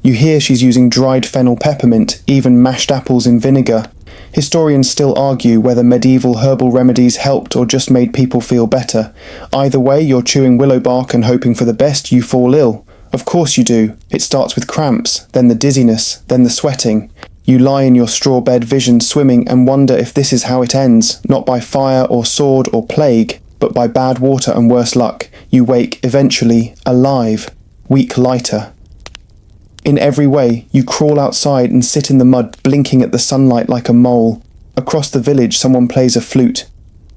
You hear she's using dried fennel peppermint, even mashed apples in vinegar. Historians still argue whether medieval herbal remedies helped or just made people feel better. Either way, you're chewing willow bark and hoping for the best, you fall ill. Of course you do. It starts with cramps, then the dizziness, then the sweating. You lie in your straw bed, vision swimming, and wonder if this is how it ends, not by fire or sword or plague, but by bad water and worse luck. You wake, eventually, alive, weak lighter. In every way, you crawl outside and sit in the mud, blinking at the sunlight like a mole. Across the village, someone plays a flute.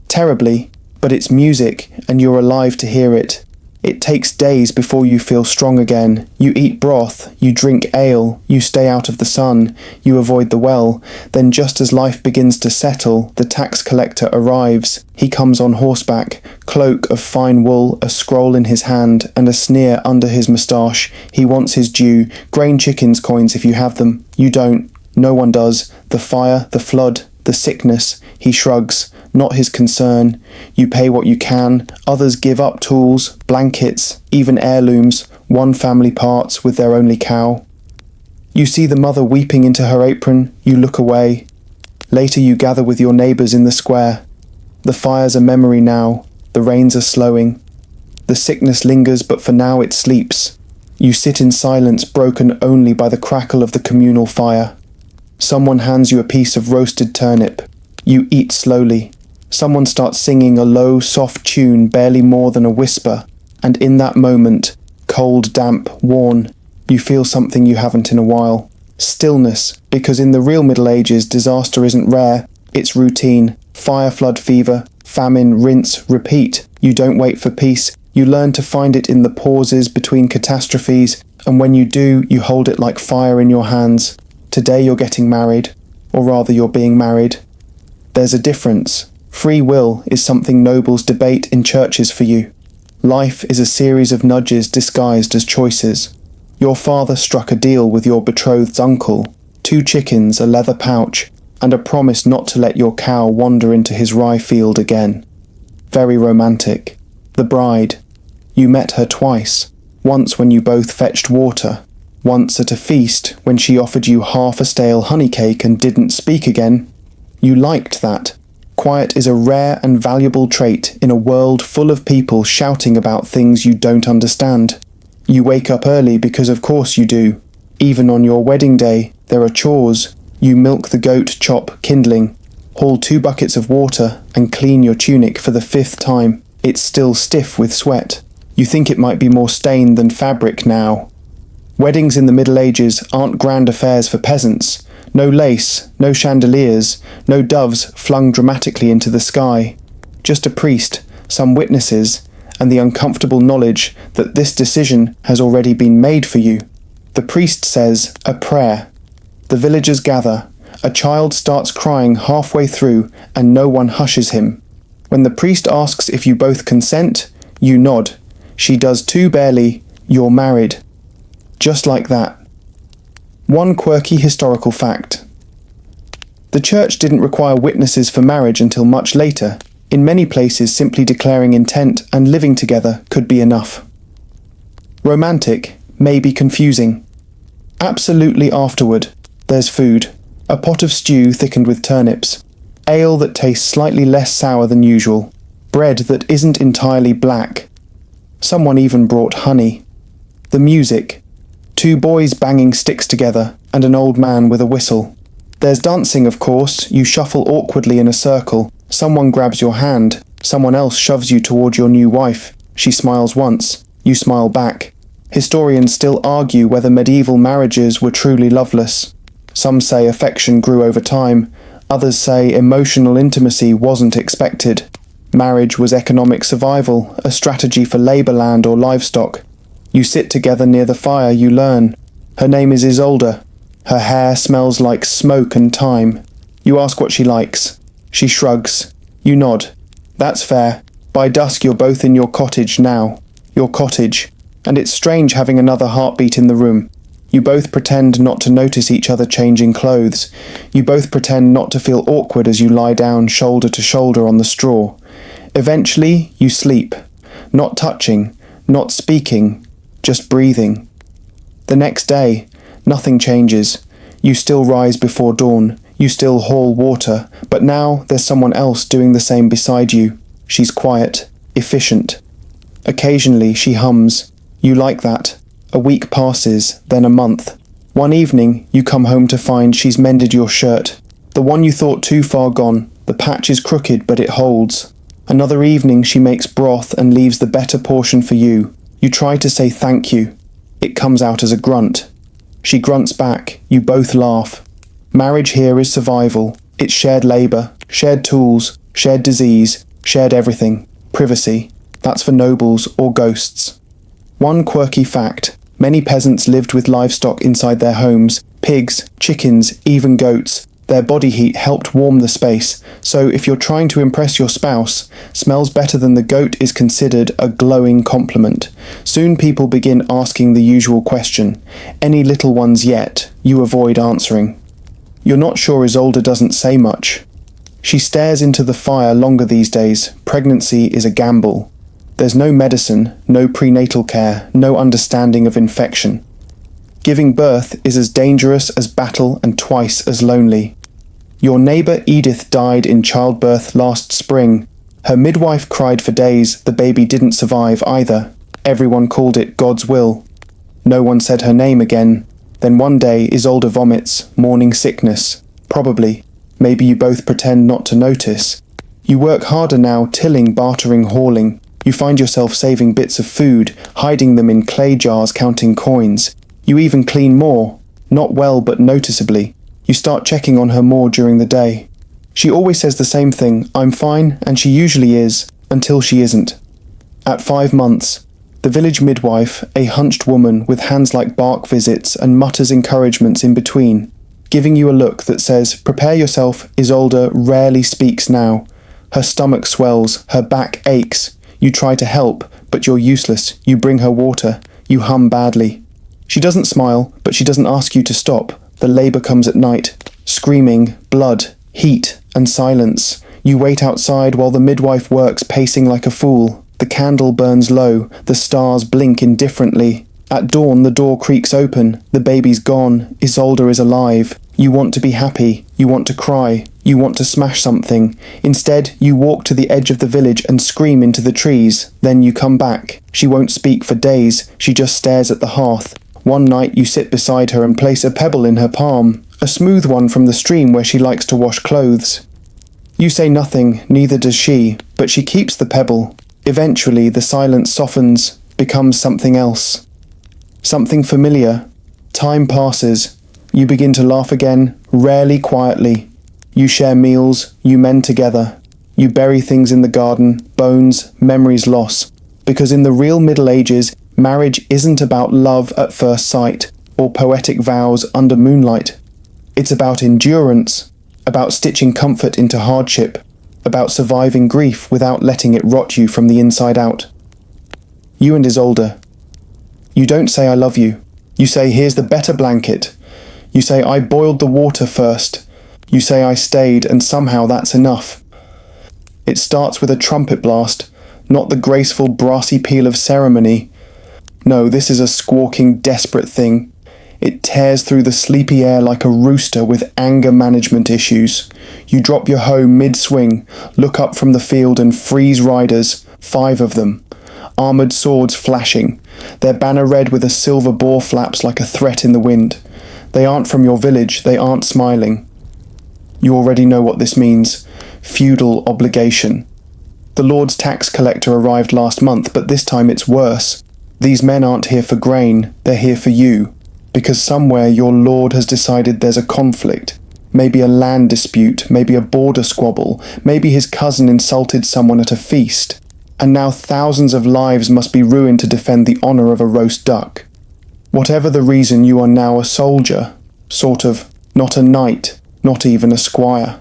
Terribly, but it's music, and you're alive to hear it. It takes days before you feel strong again. You eat broth, you drink ale, you stay out of the sun, you avoid the well. Then just as life begins to settle, the tax collector arrives. He comes on horseback, cloak of fine wool, a scroll in his hand, and a sneer under his moustache. He wants his due, grain chickens coins if you have them. You don't. No one does. The fire, the flood, the sickness. He shrugs. Not his concern. You pay what you can. Others give up tools, blankets, even heirlooms. One family parts with their only cow. You see the mother weeping into her apron. You look away. Later you gather with your neighbours in the square. The fire's a memory now. The rains are slowing. The sickness lingers, but for now it sleeps. You sit in silence, broken only by the crackle of the communal fire. Someone hands you a piece of roasted turnip. You eat slowly. Someone starts singing a low, soft tune, barely more than a whisper, and in that moment, cold, damp, worn. You feel something you haven't in a while. Stillness, because in the real Middle Ages, disaster isn't rare, it's routine. Fire, flood, fever, famine, rinse, repeat. You don't wait for peace. You learn to find it in the pauses between catastrophes, and when you do, you hold it like fire in your hands. Today you're getting married, or rather you're being married. There's a difference. Free will is something nobles debate in churches for you. Life is a series of nudges disguised as choices. Your father struck a deal with your betrothed's uncle, 2 chickens, a leather pouch, and a promise not to let your cow wander into his rye field again. Very romantic. The bride. You met her twice. Once when you both fetched water. Once at a feast when she offered you half a stale honey cake and didn't speak again. You liked that. Quiet is a rare and valuable trait in a world full of people shouting about things you don't understand. You wake up early because of course you do. Even on your wedding day, there are chores. You milk the goat, chop kindling, haul 2 buckets of water and clean your tunic for the 5th time. It's still stiff with sweat. You think it might be more stained than fabric now. Weddings in the Middle Ages aren't grand affairs for peasants. No lace, no chandeliers, no doves flung dramatically into the sky. Just a priest, some witnesses, and the uncomfortable knowledge that this decision has already been made for you. The priest says a prayer. The villagers gather. A child starts crying halfway through and no one hushes him. When the priest asks if you both consent, you nod. She does too barely. You're married. Just like that. One quirky historical fact. The church didn't require witnesses for marriage until much later. In many places, simply declaring intent and living together could be enough. Romantic, maybe confusing. Absolutely afterward, there's food. A pot of stew thickened with turnips. Ale that tastes slightly less sour than usual. Bread that isn't entirely black. Someone even brought honey. The music. 2 boys banging sticks together and an old man with a whistle. There's dancing, of course. You shuffle awkwardly in a circle. Someone grabs your hand. Someone else shoves you toward your new wife. She smiles once. You smile back. Historians still argue whether medieval marriages were truly loveless. Some say affection grew over time. Others say emotional intimacy wasn't expected. Marriage was economic survival, a strategy for labour land or livestock. You sit together near the fire, you learn. Her name is Isolde. Her hair smells like smoke and thyme. You ask what she likes. She shrugs. You nod. That's fair. By dusk you're both in your cottage now. Your cottage. And it's strange having another heartbeat in the room. You both pretend not to notice each other changing clothes. You both pretend not to feel awkward as you lie down shoulder to shoulder on the straw. Eventually, you sleep. Not touching, not speaking, just breathing. The next day, nothing changes. You still rise before dawn. You still haul water, but now there's someone else doing the same beside you. She's quiet, efficient. Occasionally she hums. You like that. A week passes, then a month. One evening, you come home to find she's mended your shirt. The one you thought too far gone. The patch is crooked, but it holds. Another evening she makes broth and leaves the better portion for you. You try to say thank you. It comes out as a grunt. She grunts back. You both laugh. Marriage here is survival. It's shared labour, shared tools, shared disease, shared everything. Privacy. That's for nobles or ghosts. One quirky fact. Many peasants lived with livestock inside their homes. Pigs, chickens, even goats. Their body heat helped warm the space, so if you're trying to impress your spouse, smells better than the goat is considered a glowing compliment. Soon people begin asking the usual question. Any little ones yet? You avoid answering. You're not sure Isolde doesn't say much. She stares into the fire longer these days. Pregnancy is a gamble. There's no medicine, no prenatal care, no understanding of infection. Giving birth is as dangerous as battle and twice as lonely. Your neighbour Edith died in childbirth last spring. Her midwife cried for days. The baby didn't survive either. Everyone called it God's will. No one said her name again. Then one day Isolde vomits, morning sickness. Probably. Maybe you both pretend not to notice. You work harder now, tilling, bartering, hauling. You find yourself saving bits of food, hiding them in clay jars, counting coins. You even clean more. Not well, but noticeably. You start checking on her more during the day. She always says the same thing, "I'm fine," and she usually is, until she isn't. At 5 months, the village midwife, a hunched woman with hands like bark, visits and mutters encouragements in between, giving you a look that says, "Prepare yourself, Isolde rarely speaks now." Her stomach swells, her back aches. You try to help, but you're useless. You bring her water. You hum badly. She doesn't smile, but she doesn't ask you to stop. The labour comes at night. Screaming, blood, heat, and silence. You wait outside while the midwife works, pacing like a fool. The candle burns low. The stars blink indifferently. At dawn, the door creaks open. The baby's gone. Isolde is alive. You want to be happy. You want to cry. You want to smash something. Instead, you walk to the edge of the village and scream into the trees. Then you come back. She won't speak for days. She just stares at the hearth. One night you sit beside her and place a pebble in her palm, a smooth one from the stream where she likes to wash clothes. You say nothing, neither does she, but she keeps the pebble. Eventually the silence softens, becomes something else. Something familiar. Time passes. You begin to laugh again, rarely quietly. You share meals, you mend together. You bury things in the garden, bones, memories lost. Because in the real Middle Ages, marriage isn't about love at first sight, or poetic vows under moonlight. It's about endurance, about stitching comfort into hardship, about surviving grief without letting it rot you from the inside out. You and Isolde. You don't say "I love you." You say "Here's the better blanket." You say "I boiled the water first." You say "I stayed," and somehow that's enough. It starts with a trumpet blast, not the graceful brassy peal of ceremony. No, this is a squawking, desperate thing. It tears through the sleepy air like a rooster with anger management issues. You drop your hoe mid-swing, look up from the field and freeze riders, 5 of them. Armoured swords flashing, their banner red with a silver boar flaps like a threat in the wind. They aren't from your village, they aren't smiling. You already know what this means. Feudal obligation. The Lord's tax collector arrived last month, but this time it's worse. These men aren't here for grain, they're here for you. Because somewhere your lord has decided there's a conflict. Maybe a land dispute, maybe a border squabble, maybe his cousin insulted someone at a feast. And now thousands of lives must be ruined to defend the honour of a roast duck. Whatever the reason, you are now a soldier. Sort of, not a knight, not even a squire.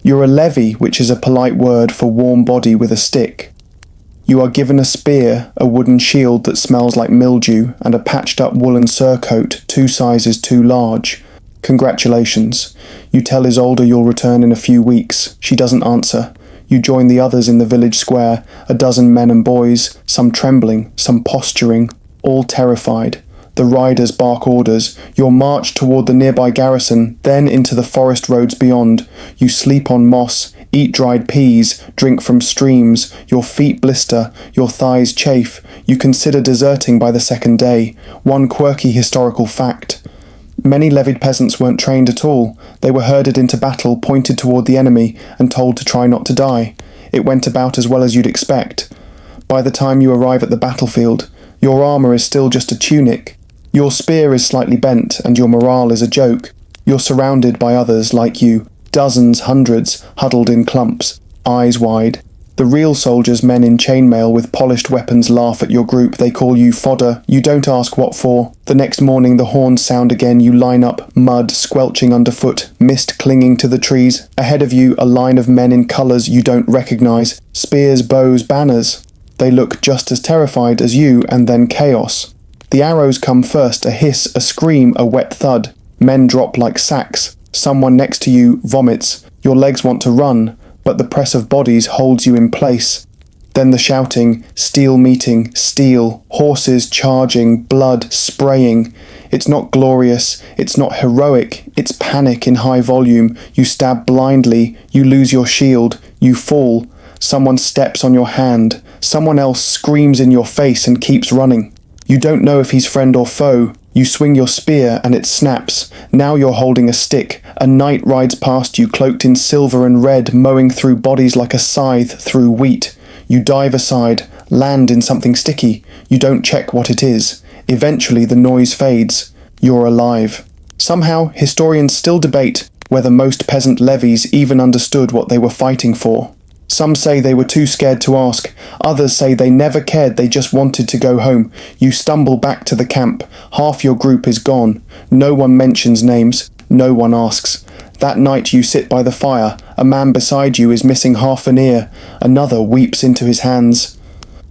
You're a levy, which is a polite word for warm body with a stick. You are given a spear, a wooden shield that smells like mildew, and a patched-up woolen surcoat 2 sizes too large. Congratulations. You tell Isolde you'll return in a few weeks. She doesn't answer. You join the others in the village square, a dozen men and boys, some trembling, some posturing, all terrified. The riders bark orders. You're marched toward the nearby garrison, then into the forest roads beyond. You sleep on moss, eat dried peas, drink from streams, your feet blister, your thighs chafe. You consider deserting by the 2nd day. One quirky historical fact. Many levied peasants weren't trained at all. They were herded into battle, pointed toward the enemy, and told to try not to die. It went about as well as you'd expect. By the time you arrive at the battlefield, your armour is still just a tunic. Your spear is slightly bent, and your morale is a joke. You're surrounded by others like you, dozens, hundreds, huddled in clumps, eyes wide. The real soldiers, men in chainmail with polished weapons, laugh at your group. They call you fodder. You don't ask what for. The next morning the horns sound again. You line up, mud squelching underfoot, mist clinging to the trees. Ahead of you, a line of men in colours you don't recognise. Spears, bows, banners. They look just as terrified as you, and then chaos. The arrows come first, a hiss, a scream, a wet thud. Men drop like sacks. Someone next to you vomits. Your legs want to run, but the press of bodies holds you in place. Then the shouting, steel meeting, steel, horses charging, blood spraying. It's not glorious, it's not heroic, it's panic in high volume. You stab blindly, you lose your shield, you fall. Someone steps on your hand, someone else screams in your face and keeps running. You don't know if he's friend or foe. You swing your spear and it snaps. Now you're holding a stick. A knight rides past you cloaked in silver and red, mowing through bodies like a scythe through wheat. You dive aside, land in something sticky. You don't check what it is. Eventually the noise fades. You're alive. Somehow, historians still debate whether most peasant levies even understood what they were fighting for. Some say they were too scared to ask. Others say they never cared, they just wanted to go home. You stumble back to the camp. Half your group is gone. No one mentions names. No one asks. That night you sit by the fire. A man beside you is missing half an ear. Another weeps into his hands.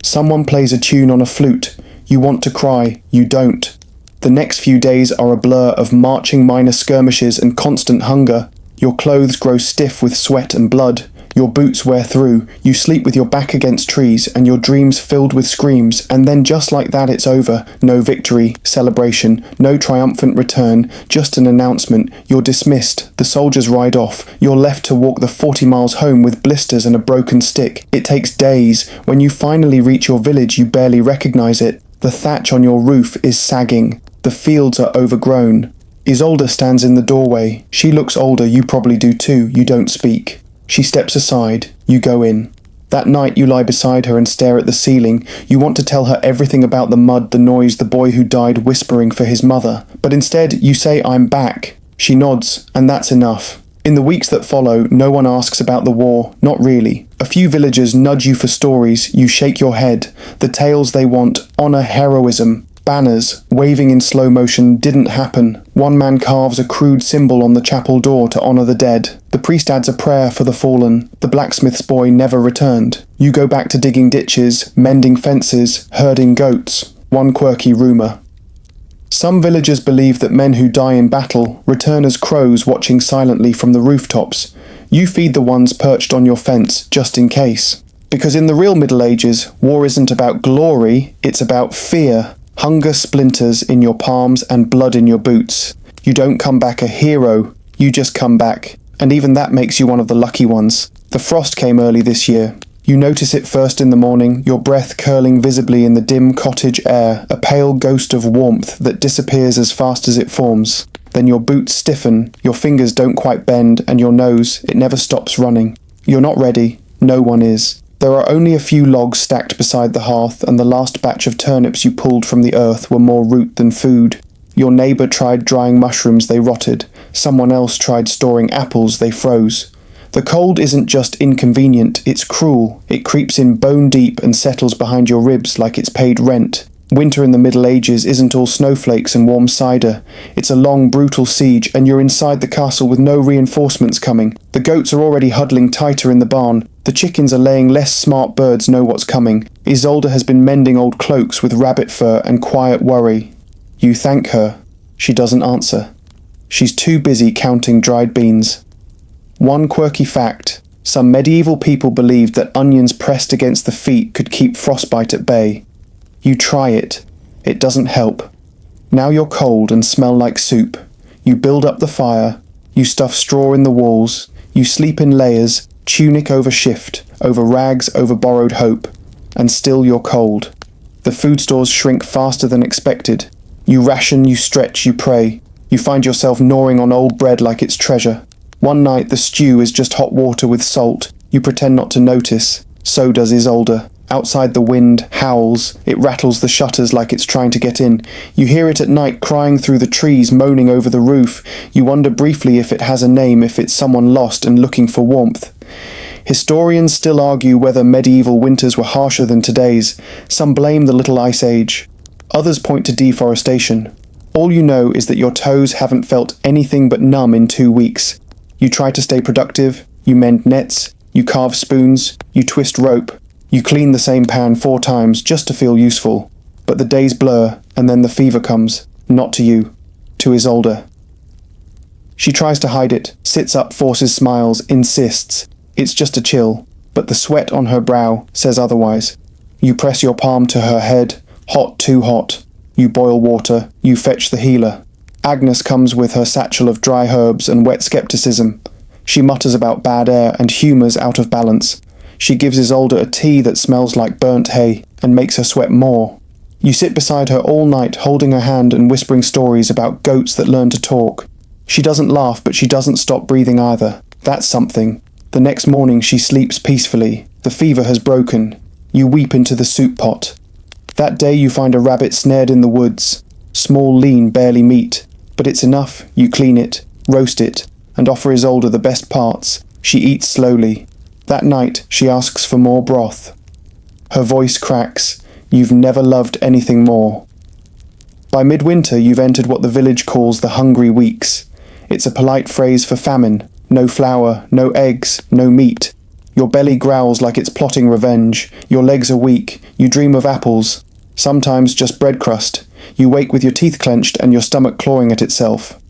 Someone plays a tune on a flute. You want to cry. You don't. The next few days are a blur of marching minor skirmishes and constant hunger. Your clothes grow stiff with sweat and blood. Your boots wear through, you sleep with your back against trees, and your dreams filled with screams, and then just like that it's over. No victory, celebration, no triumphant return, just an announcement. You're dismissed, the soldiers ride off, you're left to walk the 40 miles home with blisters and a broken stick. It takes days. When you finally reach your village you barely recognize it. The thatch on your roof is sagging. The fields are overgrown. Isolde stands in the doorway. She looks older, you probably do too. You don't speak. She steps aside. You go in. That night you lie beside her and stare at the ceiling. You want to tell her everything about the mud, the noise, the boy who died whispering for his mother. But instead you say, "I'm back." She nods, and that's enough. In the weeks that follow, no one asks about the war. Not really. A few villagers nudge you for stories. You shake your head. The tales they want: honor, heroism. Banners, waving in slow motion, didn't happen. One man carves a crude symbol on the chapel door to honor the dead. The priest adds a prayer for the fallen. The blacksmith's boy never returned. You go back to digging ditches, mending fences, herding goats. One quirky rumor. Some villagers believe that men who die in battle return as crows watching silently from the rooftops. You feed the ones perched on your fence, just in case. Because in the real Middle Ages, war isn't about glory, it's about fear. Hunger splinters in your palms and blood in your boots. You don't come back a hero, you just come back. And even that makes you one of the lucky ones. The frost came early this year. You notice it first in the morning, your breath curling visibly in the dim cottage air, a pale ghost of warmth that disappears as fast as it forms. Then your boots stiffen, your fingers don't quite bend, and your nose, it never stops running. You're not ready. No one is. There are only a few logs stacked beside the hearth, and the last batch of turnips you pulled from the earth were more root than food. Your neighbour tried drying mushrooms, they rotted. Someone else tried storing apples, they froze. The cold isn't just inconvenient, it's cruel. It creeps in bone deep and settles behind your ribs like it's paid rent. Winter in the Middle Ages isn't all snowflakes and warm cider. It's a long, brutal siege, and you're inside the castle with no reinforcements coming. The goats are already huddling tighter in the barn. The chickens are laying less smart birds know what's coming. Isolde has been mending old cloaks with rabbit fur and quiet worry. You thank her. She doesn't answer. She's too busy counting dried beans. One quirky fact. Some medieval people believed that onions pressed against the feet could keep frostbite at bay. You try it. It doesn't help. Now you're cold and smell like soup. You build up the fire. You stuff straw in the walls. You sleep in layers, tunic over shift, over rags, over borrowed hope. And still you're cold. The food stores shrink faster than expected. You ration, you stretch, you pray. You find yourself gnawing on old bread like it's treasure. One night the stew is just hot water with salt. You pretend not to notice. So does Isolde. Outside the wind howls. It rattles the shutters like it's trying to get in. You hear it at night crying through the trees, moaning over the roof. You wonder briefly if it has a name, if it's someone lost and looking for warmth. Historians still argue whether medieval winters were harsher than today's. Some blame the Little Ice Age. Others point to deforestation. All you know is that your toes haven't felt anything but numb in 2 weeks. You try to stay productive. You mend nets. You carve spoons. You twist rope. You clean the same pan 4 times just to feel useful. But the days blur, and then the fever comes. Not to you. To Isolde. She tries to hide it, sits up, forces smiles, insists. It's just a chill. But the sweat on her brow says otherwise. You press your palm to her head. Hot, too hot. You boil water. You fetch the healer. Agnes comes with her satchel of dry herbs and wet skepticism. She mutters about bad air and humours out of balance. She gives Isolde a tea that smells like burnt hay and makes her sweat more. You sit beside her all night, holding her hand and whispering stories about goats that learn to talk. She doesn't laugh, but she doesn't stop breathing either. That's something. The next morning she sleeps peacefully. The fever has broken. You weep into the soup pot. That day you find a rabbit snared in the woods. Small, lean, barely meat. But it's enough. You clean it, roast it, and offer Isolde the best parts. She eats slowly. That night she asks for more broth. Her voice cracks. You've never loved anything more. By midwinter you've entered what the village calls the hungry weeks. It's a polite phrase for famine. No flour, no eggs, no meat. Your belly growls like it's plotting revenge. Your legs are weak. You dream of apples. Sometimes just bread crust. You wake with your teeth clenched and your stomach clawing at itself.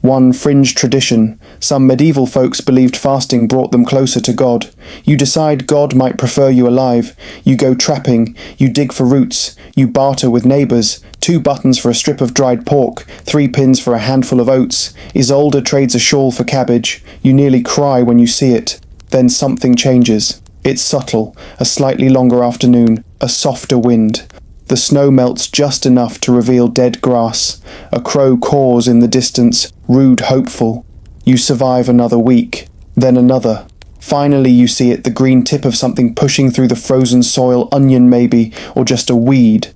One fringe tradition. Some medieval folks believed fasting brought them closer to God. You decide God might prefer you alive. You go trapping. You dig for roots. You barter with neighbours. 2 buttons for a strip of dried pork. 3 pins for a handful of oats. Isolde trades a shawl for cabbage. You nearly cry when you see it. Then something changes. It's subtle. A slightly longer afternoon. A softer wind. The snow melts just enough to reveal dead grass. A crow caws in the distance, rude, hopeful. You survive another week, then another. Finally you see it, the green tip of something pushing through the frozen soil, onion maybe, or just a weed.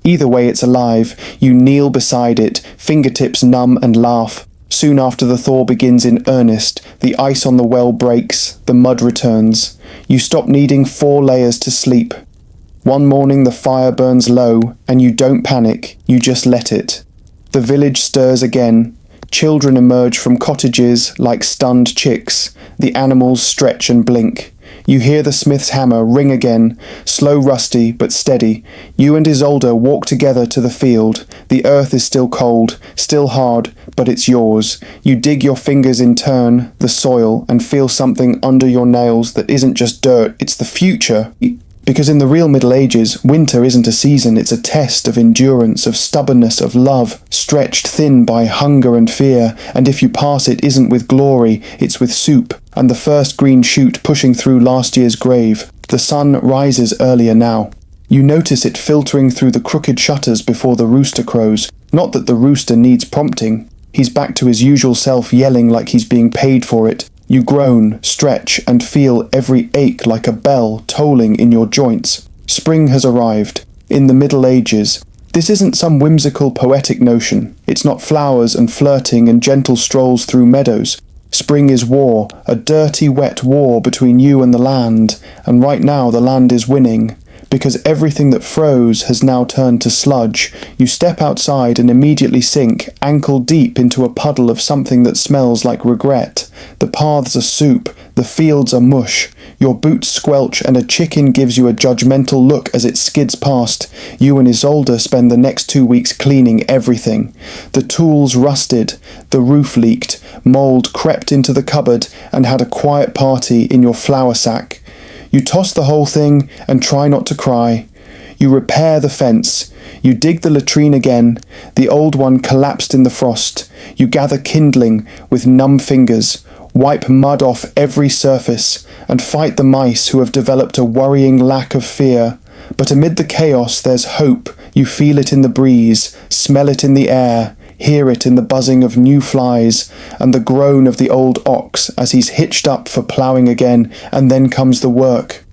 Either way it's alive. You kneel beside it, fingertips numb, and laugh. Soon after the thaw begins in earnest, the ice on the well breaks, the mud returns. You stop needing 4 layers to sleep. One morning the fire burns low, and you don't panic, you just let it. The village stirs again. Children emerge from cottages like stunned chicks. The animals stretch and blink. You hear the smith's hammer ring again, slow, rusty, but steady. You and Isolde walk together to the field. The earth is still cold, still hard, but it's yours. You dig your fingers in turn, the soil, and feel something under your nails that isn't just dirt, it's the future. Because in the real Middle Ages, winter isn't a season, it's a test of endurance, of stubbornness, of love, stretched thin by hunger and fear, and if you pass it isn't with glory, it's with soup, and the first green shoot pushing through last year's grave. The sun rises earlier now. You notice it filtering through the crooked shutters before the rooster crows. Not that the rooster needs prompting. He's back to his usual self, yelling like he's being paid for it. You groan, stretch, and feel every ache like a bell tolling in your joints. Spring has arrived. In the Middle Ages. This isn't some whimsical poetic notion. It's not flowers and flirting and gentle strolls through meadows. Spring is war, a dirty, wet war between you and the land, and right now the land is winning. Because everything that froze has now turned to sludge. You step outside and immediately sink, ankle deep, into a puddle of something that smells like regret. The paths are soup, the fields are mush. Your boots squelch and a chicken gives you a judgmental look as it skids past. You and Isolde spend the next 2 weeks cleaning everything. The tools rusted, the roof leaked, mould crept into the cupboard and had a quiet party in your flour sack. You toss the whole thing and try not to cry. You repair the fence. You dig the latrine again. The old one collapsed in the frost. You gather kindling with numb fingers, wipe mud off every surface, and fight the mice who have developed a worrying lack of fear. But amid the chaos there's hope. You feel it in the breeze, smell it in the air, hear it in the buzzing of new flies, and the groan of the old ox as he's hitched up for ploughing again, and then comes the work.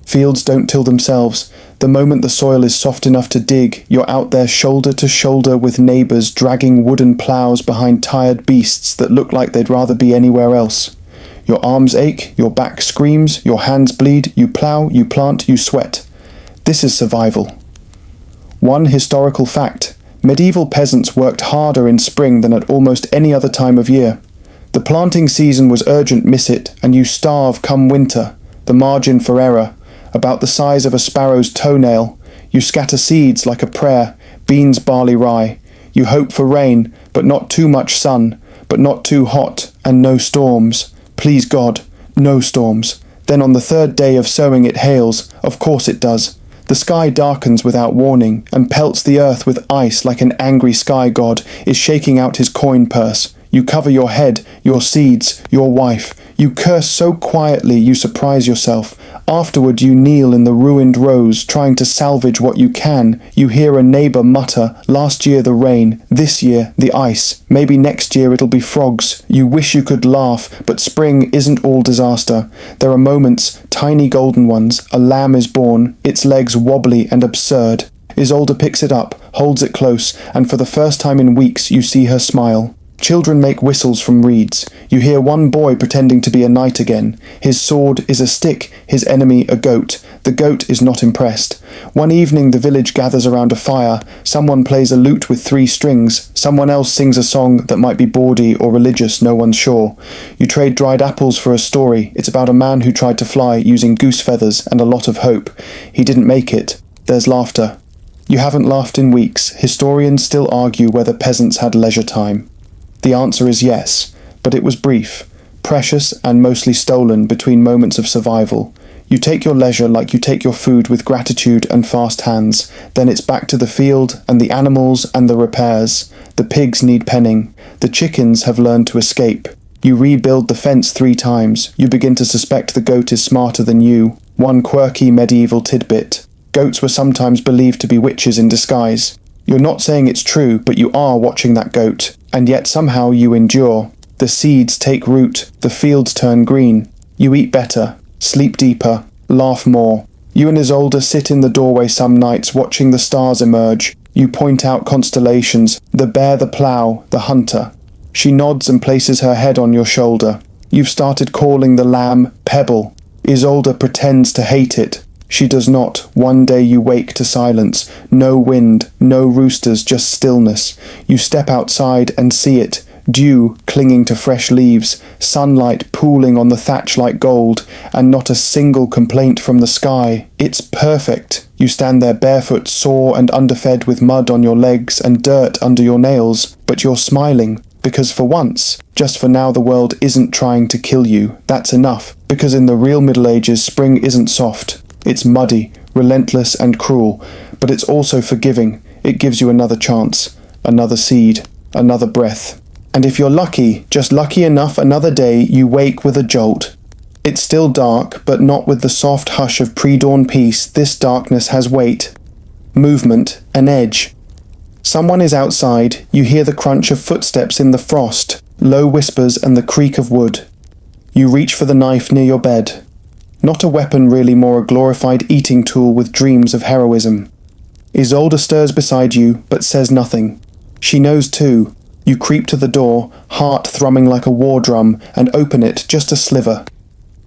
Fields don't till themselves. The moment the soil is soft enough to dig, you're out there shoulder to shoulder with neighbours dragging wooden ploughs behind tired beasts that look like they'd rather be anywhere else. Your arms ache, your back screams, your hands bleed, you plough, you plant, you sweat. This is survival. One historical fact. Medieval peasants worked harder in spring than at almost any other time of year. The planting season was urgent, miss it, and you starve come winter, the margin for error, about the size of a sparrow's toenail. You scatter seeds like a prayer, beans, barley, rye. You hope for rain, but not too much sun, but not too hot, and no storms. Please God, no storms. Then on the 3rd day of sowing it hails, of course it does. The sky darkens without warning, and pelts the earth with ice like an angry sky god is shaking out his coin purse. You cover your head, your seeds, your wife. You curse so quietly you surprise yourself. Afterward you kneel in the ruined rows, trying to salvage what you can. You hear a neighbour mutter, "Last year the rain, this year the ice. Maybe next year it'll be frogs." You wish you could laugh, but spring isn't all disaster. There are moments, tiny golden ones. A lamb is born, its legs wobbly and absurd. Isolde picks it up, holds it close, and for the first time in weeks you see her smile. Children make whistles from reeds. You hear one boy pretending to be a knight again. His sword is a stick, his enemy a goat. The goat is not impressed. One evening the village gathers around a fire. Someone plays a lute with 3 strings. Someone else sings a song that might be bawdy or religious, no one's sure. You trade dried apples for a story. It's about a man who tried to fly using goose feathers and a lot of hope. He didn't make it. There's laughter. You haven't laughed in weeks. Historians still argue whether peasants had leisure time. The answer is yes, but it was brief, precious and mostly stolen between moments of survival. You take your leisure like you take your food with gratitude and fast hands, then it's back to the field and the animals and the repairs. The pigs need penning. The chickens have learned to escape. You rebuild the fence 3 times. You begin to suspect the goat is smarter than you. One quirky medieval tidbit. Goats were sometimes believed to be witches in disguise. You're not saying it's true, but you are watching that goat, and yet somehow you endure. The seeds take root, the fields turn green. You eat better, sleep deeper, laugh more. You and Isolde sit in the doorway some nights watching the stars emerge. You point out constellations, the bear, the plough, the hunter. She nods and places her head on your shoulder. You've started calling the lamb Pebble. Isolde pretends to hate it. She does not. One day you wake to silence. No wind, no roosters, just stillness. You step outside and see it. Dew clinging to fresh leaves, sunlight pooling on the thatch like gold, and not a single complaint from the sky. It's perfect. You stand there barefoot, sore and underfed with mud on your legs and dirt under your nails, but you're smiling. Because for once, just for now, the world isn't trying to kill you. That's enough. Because in the real Middle Ages, spring isn't soft. It's muddy, relentless and cruel, but it's also forgiving. It gives you another chance, another seed, another breath. And if you're lucky, just lucky enough, another day you wake with a jolt. It's still dark, but not with the soft hush of pre-dawn peace. This darkness has weight, movement, an edge. Someone is outside. You hear the crunch of footsteps in the frost, low whispers and the creak of wood. You reach for the knife near your bed. Not a weapon really, more a glorified eating tool with dreams of heroism. Isolde stirs beside you, but says nothing. She knows too. You creep to the door, heart thrumming like a war drum, and open it just a sliver.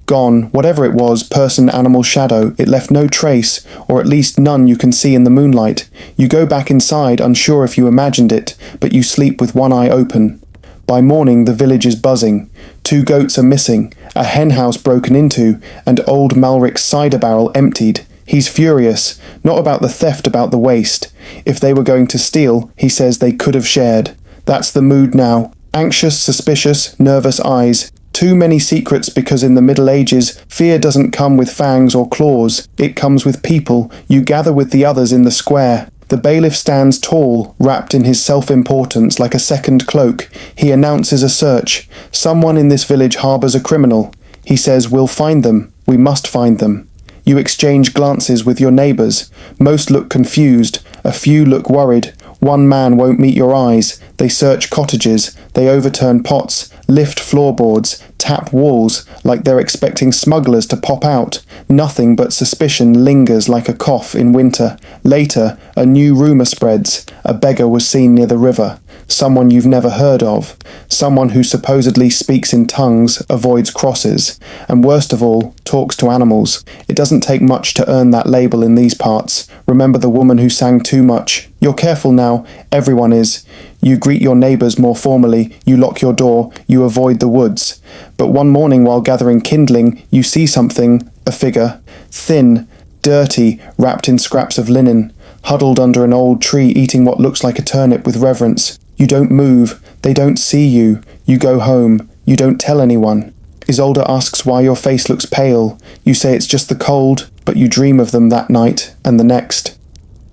Gone, whatever it was, person, animal, shadow, it left no trace, or at least none you can see in the moonlight. You go back inside, unsure if you imagined it, but you sleep with one eye open. By morning the village is buzzing. 2 goats are missing, a henhouse broken into, and old Malric's cider barrel emptied. He's furious, not about the theft, about the waste. If they were going to steal, he says they could have shared. That's the mood now. Anxious, suspicious, nervous eyes. Too many secrets, because in the Middle Ages, fear doesn't come with fangs or claws. It comes with people. You gather with the others in the square. The bailiff stands tall, wrapped in his self-importance like a second cloak. He announces a search. Someone in this village harbours a criminal. He says, "We'll find them. We must find them." You exchange glances with your neighbours. Most look confused. A few look worried. One man won't meet your eyes. They search cottages. They overturn pots, lift floorboards, tap walls, like they're expecting smugglers to pop out. Nothing but suspicion lingers like a cough in winter. Later, a new rumour spreads. A beggar was seen near the river. Someone you've never heard of. Someone who supposedly speaks in tongues, avoids crosses, and worst of all, talks to animals. It doesn't take much to earn that label in these parts. Remember the woman who sang too much? You're careful now. Everyone is. You greet your neighbours more formally. You lock your door. You avoid the woods. But one morning while gathering kindling, you see something, a figure, thin, dirty, wrapped in scraps of linen, huddled under an old tree eating what looks like a turnip with reverence. You don't move. They don't see you. You go home. You don't tell anyone. Isolde asks why your face looks pale. You say it's just the cold, but you dream of them that night and the next.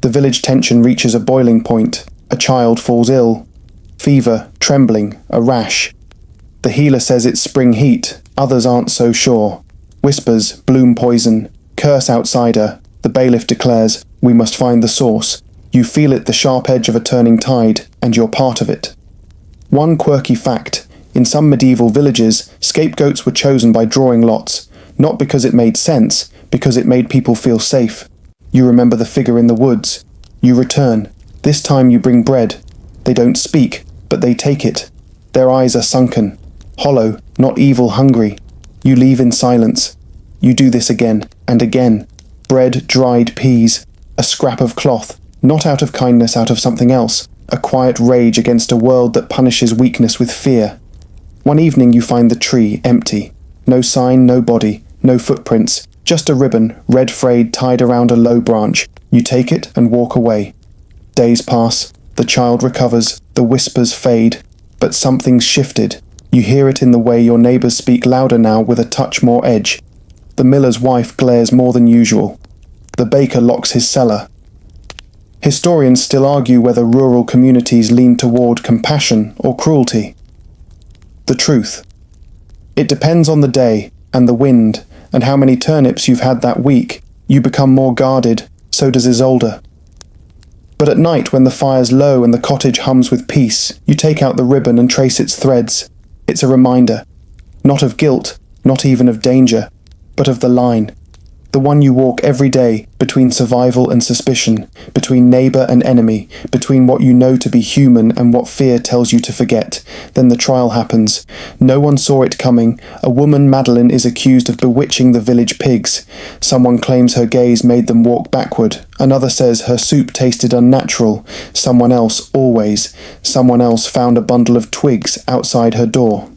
The village tension reaches a boiling point. A child falls ill. Fever, trembling, a rash. The healer says it's spring heat. Others aren't so sure. Whispers, bloom poison. Curse outsider, the bailiff declares, we must find the source. You feel it, the sharp edge of a turning tide, and you're part of it. One quirky fact, in some medieval villages, scapegoats were chosen by drawing lots, not because it made sense, because it made people feel safe. You remember the figure in the woods. You return. This time you bring bread. They don't speak, but they take it. Their eyes are sunken, hollow, not evil, hungry. You leave in silence. You do this again and again. Bread, dried peas, a scrap of cloth, not out of kindness, out of something else, a quiet rage against a world that punishes weakness with fear. One evening you find the tree empty. No sign, no body, no footprints, just a ribbon, red frayed, tied around a low branch. You take it and walk away. Days pass, the child recovers, the whispers fade, but something's shifted. You hear it in the way your neighbours speak louder now with a touch more edge. The miller's wife glares more than usual. The baker locks his cellar. Historians still argue whether rural communities lean toward compassion or cruelty. The truth. It depends on the day, and the wind, and how many turnips you've had that week. You become more guarded, so does Isolde. But at night, when the fire's low and the cottage hums with peace, you take out the ribbon and trace its threads. It's a reminder, not of guilt, not even of danger, but of the line. The one you walk every day, between survival and suspicion, between neighbour and enemy, between what you know to be human and what fear tells you to forget. Then the trial happens. No one saw it coming. A woman, Madeline, is accused of bewitching the village pigs. Someone claims her gaze made them walk backward. Another says her soup tasted unnatural. Someone else found a bundle of twigs outside her door.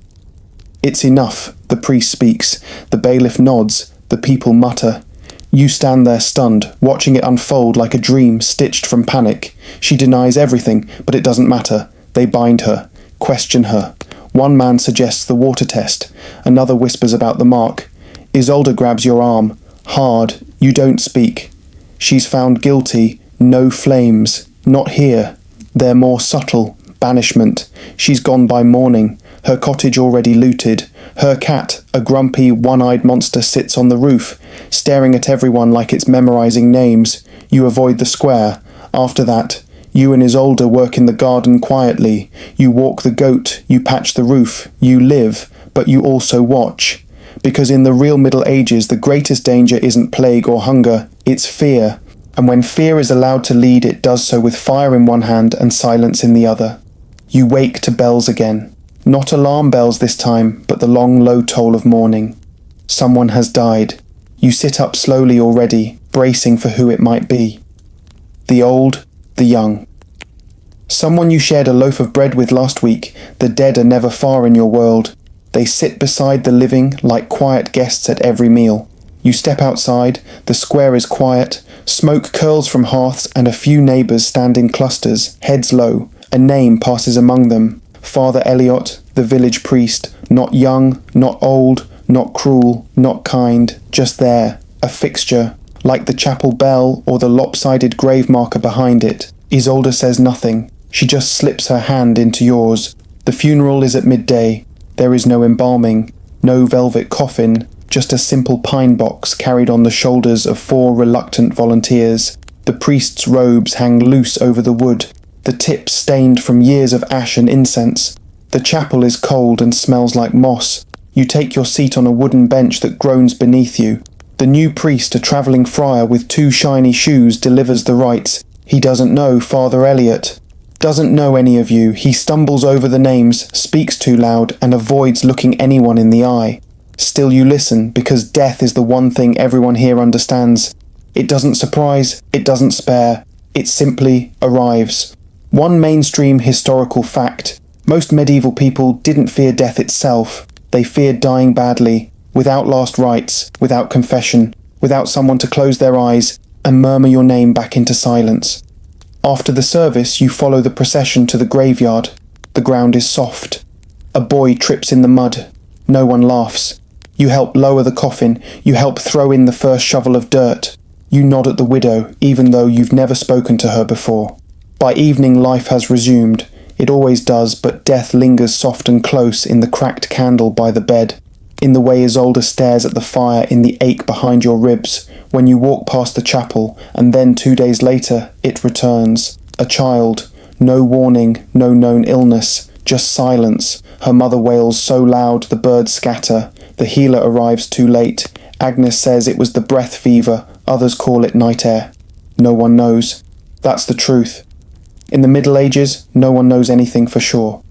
It's enough, the priest speaks. The bailiff nods. The people mutter. You stand there stunned, watching it unfold like a dream stitched from panic. She denies everything, but it doesn't matter. They bind her, question her. One man suggests the water test. Another whispers about the mark. Isolde grabs your arm. Hard. You don't speak. She's found guilty. No flames. Not here. They're more subtle. Banishment. She's gone by morning. Her cottage already looted. Her cat, a grumpy, one-eyed monster, sits on the roof, staring at everyone like it's memorizing names. You avoid the square. After that, you and Isolde work in the garden quietly. You walk the goat, you patch the roof, you live, but you also watch. Because in the real Middle Ages, the greatest danger isn't plague or hunger, it's fear. And when fear is allowed to lead, it does so with fire in one hand and silence in the other. You wake to bells again. Not alarm bells this time, but the long, low toll of morning. Someone has died. You sit up slowly already, bracing for who it might be. The old, the young. Someone you shared a loaf of bread with last week. The dead are never far in your world. They sit beside the living like quiet guests at every meal. You step outside, the square is quiet, smoke curls from hearths and a few neighbours stand in clusters, heads low. A name passes among them. Father Eliot, the village priest, not young, not old, not cruel, not kind, just there, a fixture, like the chapel bell or the lopsided grave marker behind it. Isolde says nothing. She just slips her hand into yours. The funeral is at midday. There is no embalming, no velvet coffin, just a simple pine box carried on the shoulders of 4 reluctant volunteers. The priest's robes hang loose over the wood, the tips stained from years of ash and incense. The chapel is cold and smells like moss. You take your seat on a wooden bench that groans beneath you. The new priest, a travelling friar with 2 shiny shoes, delivers the rites. He doesn't know Father Eliot. Doesn't know any of you. He stumbles over the names, speaks too loud, and avoids looking anyone in the eye. Still you listen, because death is the one thing everyone here understands. It doesn't surprise, it doesn't spare. It simply arrives. One mainstream historical fact. Most medieval people didn't fear death itself. They feared dying badly, without last rites, without confession, without someone to close their eyes and murmur your name back into silence. After the service, you follow the procession to the graveyard. The ground is soft. A boy trips in the mud. No one laughs. You help lower the coffin. You help throw in the first shovel of dirt. You nod at the widow, even though you've never spoken to her before. By evening, life has resumed. It always does, but death lingers soft and close in the cracked candle by the bed. in the way Isolde stares at the fire, in the ache behind your ribs, when you walk past the chapel, and then 2 days later, it returns. A child. No warning, no known illness, just silence. Her mother wails so loud the birds scatter. The healer arrives too late. Agnes says it was the breath fever, others call it night air. No one knows. That's the truth. In the Middle Ages, no one knows anything for sure.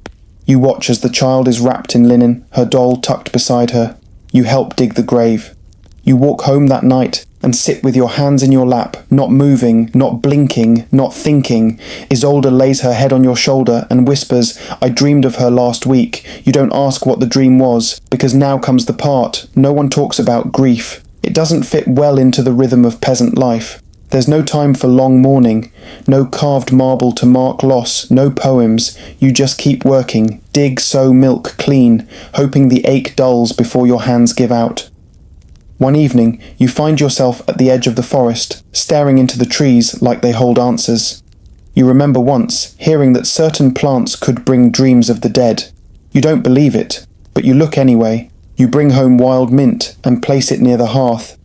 You watch as the child is wrapped in linen, her doll tucked beside her. You help dig the grave. You walk home that night and sit with your hands in your lap, not moving, not blinking, not thinking. Isolde lays her head on your shoulder and whispers, "I dreamed of her last week." You don't ask what the dream was, because now comes the part. No one talks about grief. It doesn't fit well into the rhythm of peasant life. There's no time for long mourning, no carved marble to mark loss, no poems. You just keep working, dig, sew, milk, clean, hoping the ache dulls before your hands give out. One evening, you find yourself at the edge of the forest, staring into the trees like they hold answers. You remember once hearing that certain plants could bring dreams of the dead. You don't believe it, but you look anyway. You bring home wild mint and place it near the hearth.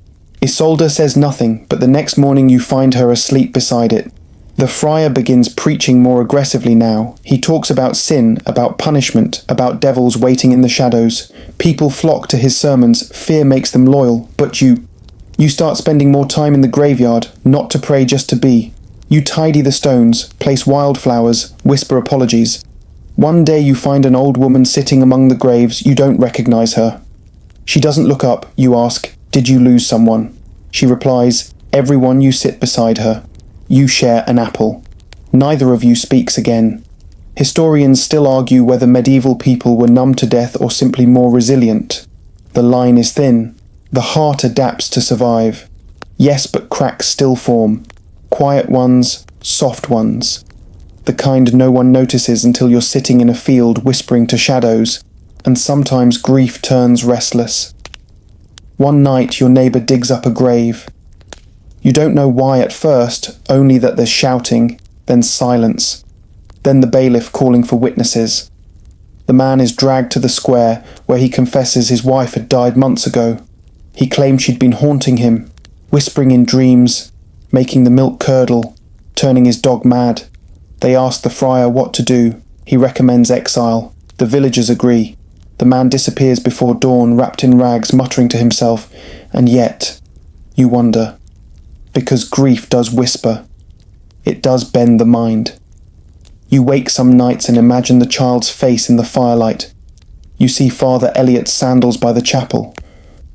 Isolde says nothing, but the next morning you find her asleep beside it. The friar begins preaching more aggressively now. He talks about sin, about punishment, about devils waiting in the shadows. People flock to his sermons, fear makes them loyal, but you start spending more time in the graveyard, not to pray, just to be. You tidy the stones, place wildflowers, whisper apologies. One day you find an old woman sitting among the graves. You don't recognize her. She doesn't look up. You ask, "Did you lose someone?" She replies, "Everyone." You sit beside her. You share an apple. Neither of you speaks again. Historians still argue whether medieval people were numb to death or simply more resilient. The line is thin. The heart adapts to survive. Yes, but cracks still form. Quiet ones, soft ones. The kind no one notices until you're sitting in a field whispering to shadows, and sometimes grief turns restless. One night your neighbour digs up a grave. You don't know why at first, only that there's shouting, then silence, then the bailiff calling for witnesses. The man is dragged to the square where he confesses his wife had died months ago. He claimed she'd been haunting him, whispering in dreams, making the milk curdle, turning his dog mad. They ask the friar what to do. He recommends exile. The villagers agree. The man disappears before dawn, wrapped in rags, muttering to himself. And yet, you wonder. Because grief does whisper. It does bend the mind. You wake some nights and imagine the child's face in the firelight. You see Father Eliot's sandals by the chapel.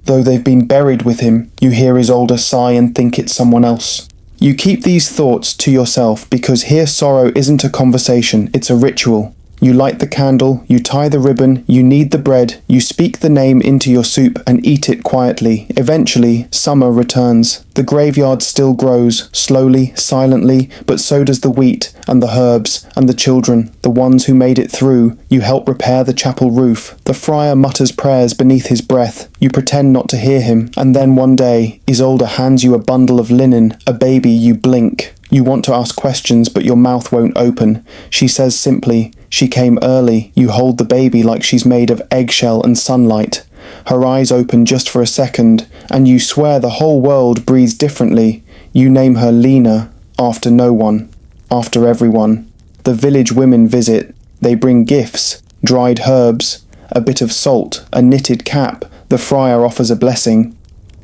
Though they've been buried with him, you hear Isolde sigh and think it's someone else. You keep these thoughts to yourself because here sorrow isn't a conversation, it's a ritual. You light the candle, you tie the ribbon, you knead the bread, you speak the name into your soup and eat it quietly. Eventually, summer returns. The graveyard still grows, slowly, silently, but so does the wheat, and the herbs, and the children, the ones who made it through. You help repair the chapel roof. The friar mutters prayers beneath his breath. You pretend not to hear him, and then one day, Isolde hands you a bundle of linen, a baby. You blink. You want to ask questions, but your mouth won't open. She says simply, "She came early." You hold the baby like she's made of eggshell and sunlight. Her eyes open just for a second, and you swear the whole world breathes differently. You name her Lena, after no one, after everyone. The village women visit. They bring gifts, dried herbs, a bit of salt, a knitted cap. The friar offers a blessing.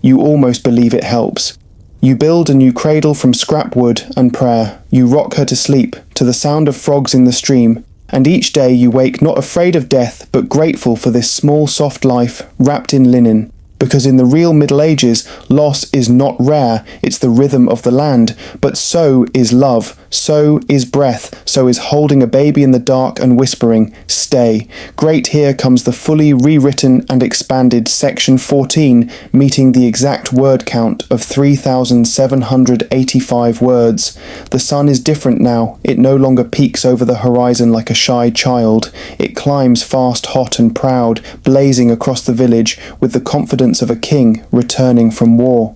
You almost believe it helps. You build a new cradle from scrap wood and prayer. You rock her to sleep, to the sound of frogs in the stream. And each day you wake not afraid of death, but grateful for this small soft life wrapped in linen. Because in the real Middle Ages, loss is not rare, it's the rhythm of the land. But so is love, so is breath, so is holding a baby in the dark and whispering, "Stay." Great, here comes the fully rewritten and expanded section 14, meeting the exact word count of 3,785 words. The sun is different now. It no longer peeks over the horizon like a shy child. It climbs fast, hot and proud, blazing across the village with the confidence of a king returning from war.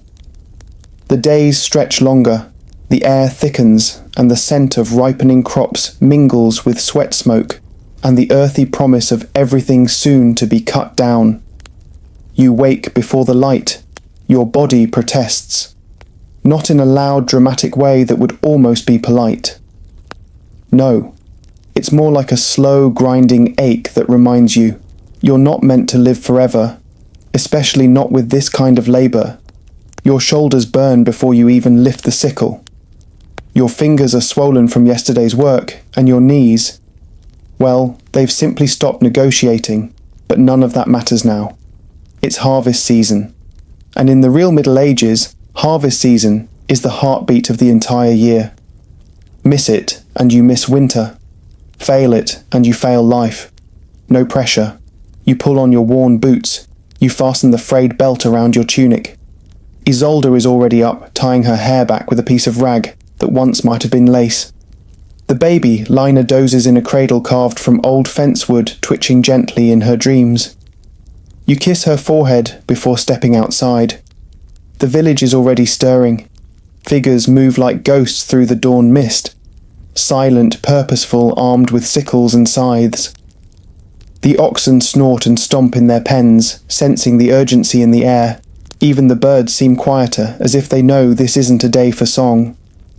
The days stretch longer, the air thickens, and the scent of ripening crops mingles with sweat smoke, and the earthy promise of everything soon to be cut down. You wake before the light. Your body protests. Not in a loud, dramatic way that would almost be polite. No, it's more like a slow, grinding ache that reminds you you're not meant to live forever, especially not with this kind of labour. Your shoulders burn before you even lift the sickle. Your fingers are swollen from yesterday's work, and your knees, well, they've simply stopped negotiating, but none of that matters now. It's harvest season. And in the real Middle Ages, harvest season is the heartbeat of the entire year. Miss it, and you miss winter. Fail it, and you fail life. No pressure. You pull on your worn boots. You fasten the frayed belt around your tunic. Isolde is already up, tying her hair back with a piece of rag that once might have been lace. The baby, Lina, dozes in a cradle carved from old fence wood, twitching gently in her dreams. You kiss her forehead before stepping outside. The village is already stirring. Figures move like ghosts through the dawn mist. Silent, purposeful, armed with sickles and scythes. The oxen snort and stomp in their pens, sensing the urgency in the air. Even the birds seem quieter, as if they know this isn't a day for song.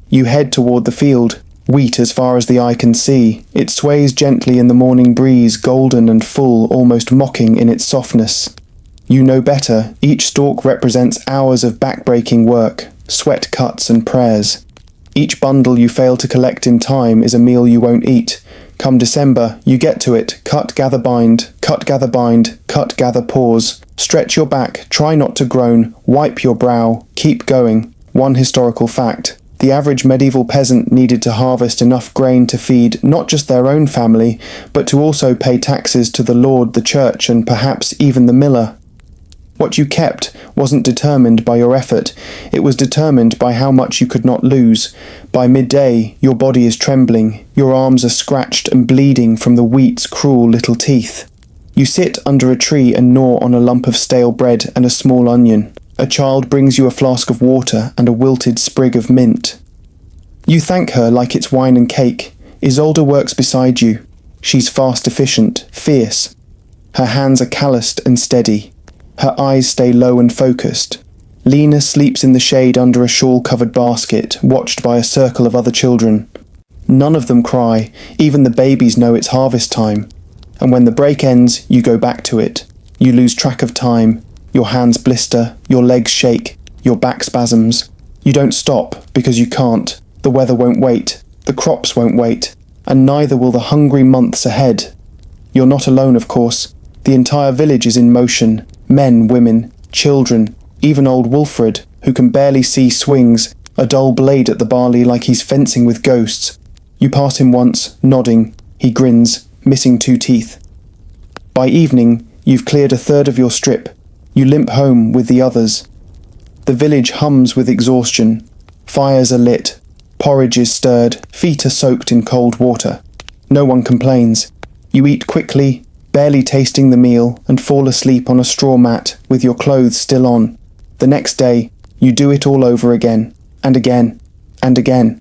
You head toward the field, wheat as far as the eye can see. It sways gently in the morning breeze, golden and full, almost mocking in its softness. You know better. Each stalk represents hours of back-breaking work, sweat cuts and prayers. Each bundle you fail to collect in time is a meal you won't eat. Come December, you get to it. Cut, gather, bind. Cut, gather, bind. Cut, gather, pause. Stretch your back, try not to groan. Wipe your brow. Keep going. One historical fact. The average medieval peasant needed to harvest enough grain to feed not just their own family, but to also pay taxes to the lord, the church, and perhaps even the miller. What you kept wasn't determined by your effort, it was determined by how much you could not lose. By midday, your body is trembling, your arms are scratched and bleeding from the wheat's cruel little teeth. You sit under a tree and gnaw on a lump of stale bread and a small onion. A child brings you a flask of water and a wilted sprig of mint. You thank her like it's wine and cake. Isolde works beside you. She's fast, efficient, fierce. Her hands are calloused and steady. Her eyes stay low and focused. Lina sleeps in the shade under a shawl-covered basket, watched by a circle of other children. None of them cry, even the babies know it's harvest time. And when the break ends, you go back to it. You lose track of time. Your hands blister, your legs shake, your back spasms. You don't stop, because you can't. The weather won't wait, the crops won't wait, and neither will the hungry months ahead. You're not alone, of course. The entire village is in motion. Men, women, children, even old Wilfred, who can barely see, swings a dull blade at the barley like he's fencing with ghosts. You pass him once, nodding. He grins, missing 2 teeth. By evening, you've cleared a third of your strip. You limp home with the others. The village hums with exhaustion. Fires are lit. Porridge is stirred. Feet are soaked in cold water. No one complains. You eat quickly, barely tasting the meal, and fall asleep on a straw mat with your clothes still on. The next day, you do it all over again, and again, and again,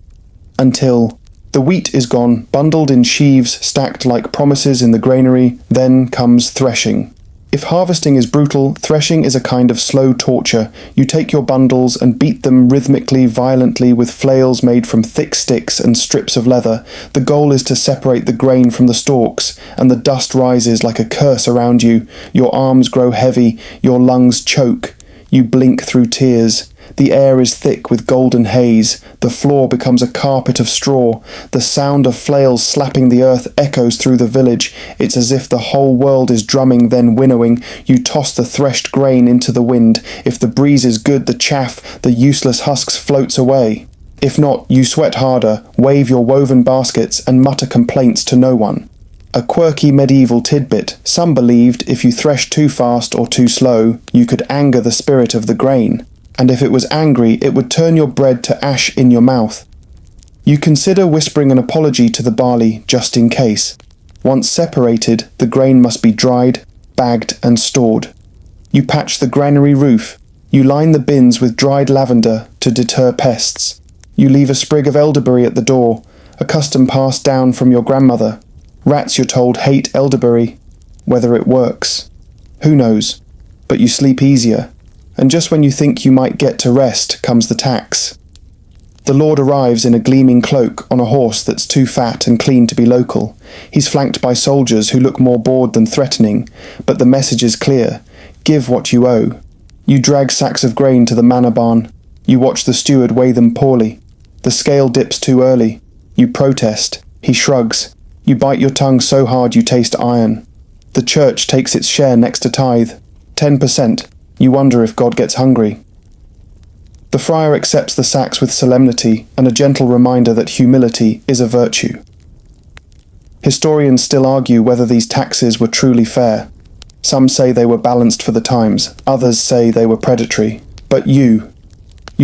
until the wheat is gone, bundled in sheaves stacked like promises in the granary. Then comes threshing. If harvesting is brutal, threshing is a kind of slow torture. You take your bundles and beat them rhythmically, violently, with flails made from thick sticks and strips of leather. The goal is to separate the grain from the stalks, and the dust rises like a curse around you. Your arms grow heavy, your lungs choke. You blink through tears. The air is thick with golden haze. The floor becomes a carpet of straw. The sound of flails slapping the earth echoes through the village. It's as if the whole world is drumming, then winnowing. You toss the threshed grain into the wind. If the breeze is good, the chaff, the useless husks, floats away. If not, you sweat harder, wave your woven baskets, and mutter complaints to no one. A quirky medieval tidbit. Some believed if you threshed too fast or too slow, you could anger the spirit of the grain. And if it was angry, it would turn your bread to ash in your mouth. You consider whispering an apology to the barley, just in case. Once separated, the grain must be dried, bagged, and stored. You patch the granary roof. You line the bins with dried lavender to deter pests. You leave a sprig of elderberry at the door, a custom passed down from your grandmother. Rats, you're told, hate elderberry. Whether it works, who knows? but you sleep easier. And just when you think you might get to rest comes the tax. The Lord arrives in a gleaming cloak on a horse that's too fat and clean to be local. He's flanked by soldiers who look more bored than threatening, but the message is clear. Give what you owe. You drag sacks of grain to the manor barn. You watch the steward weigh them poorly. The scale dips too early. You protest. He shrugs. You bite your tongue so hard you taste iron. The church takes its share next to tithe. 10%. You wonder if God gets hungry. The friar accepts the sacks with solemnity and a gentle reminder that humility is a virtue. Historians still argue whether these taxes were truly fair. Some say they were balanced for the times, others say they were predatory. But you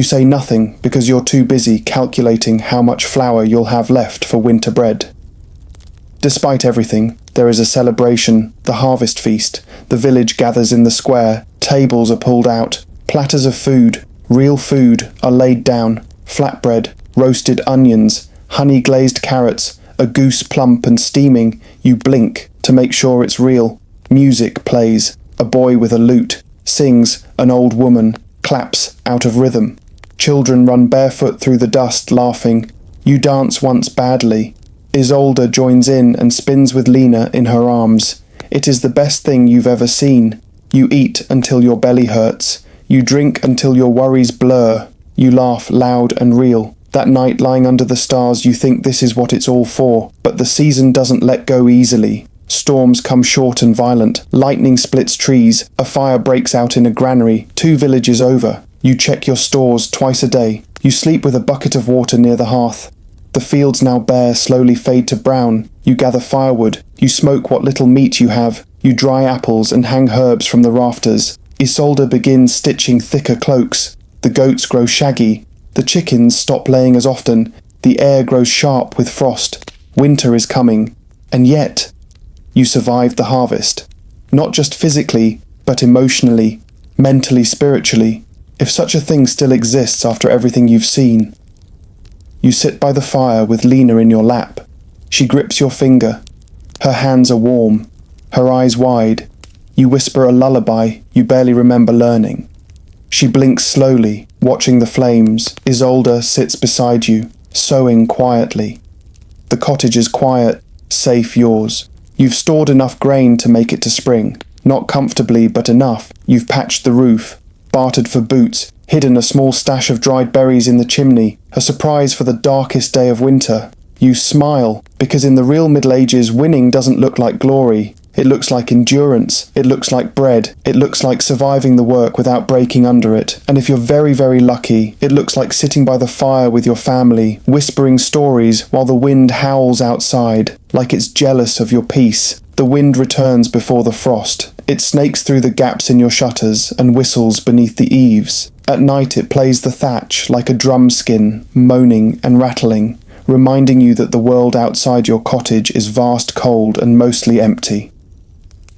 say nothing because you're too busy calculating how much flour you'll have left for winter bread. Despite everything, there is a celebration, the harvest feast. The village gathers in the square, tables are pulled out, platters of food, real food, are laid down, flatbread, roasted onions, honey-glazed carrots, a goose plump and steaming. You blink to make sure it's real. Music plays, a boy with a lute, sings, an old woman, claps out of rhythm. Children run barefoot through the dust, laughing. You dance once badly. Isolde joins in and spins with Lena in her arms. It is the best thing you've ever seen. You eat until your belly hurts. You drink until your worries blur. You laugh loud and real. That night lying under the stars you think this is what it's all for. But the season doesn't let go easily. Storms come short and violent. Lightning splits trees. A fire breaks out in a granary. 2 villages over. You check your stores twice a day. You sleep with a bucket of water near the hearth. The fields now bare slowly fade to brown. You gather firewood. You smoke what little meat you have. You dry apples and hang herbs from the rafters. Isolde begins stitching thicker cloaks. The goats grow shaggy. The chickens stop laying as often. The air grows sharp with frost. Winter is coming. And yet, you survived the harvest. Not just physically, but emotionally, mentally, spiritually. If such a thing still exists after everything you've seen. You sit by the fire with Lena in your lap. She grips your finger. Her hands are warm. Her eyes wide. You whisper a lullaby you barely remember learning. She blinks slowly, watching the flames. Isolde sits beside you, sewing quietly. The cottage is quiet, safe yours. You've stored enough grain to make it to spring. Not comfortably, but enough. You've patched the roof, bartered for boots, hidden a small stash of dried berries in the chimney, a surprise for the darkest day of winter. You smile, because in the real Middle Ages winning doesn't look like glory. It looks like endurance, it looks like bread, it looks like surviving the work without breaking under it. And if you're very, very lucky, it looks like sitting by the fire with your family, whispering stories while the wind howls outside, like it's jealous of your peace. The wind returns before the frost. It snakes through the gaps in your shutters and whistles beneath the eaves. At night it plays the thatch like a drum skin, moaning and rattling, reminding you that the world outside your cottage is vast, cold and mostly empty.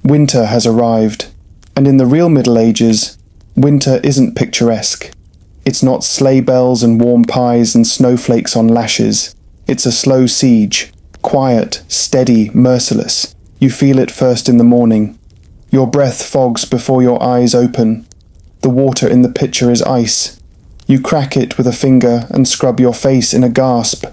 Winter has arrived, and in the real Middle Ages, winter isn't picturesque. It's not sleigh bells and warm pies and snowflakes on lashes. It's a slow siege, quiet, steady, merciless. You feel it first in the morning. Your breath fogs before your eyes open. The water in the pitcher is ice. You crack it with a finger and scrub your face in a gasp.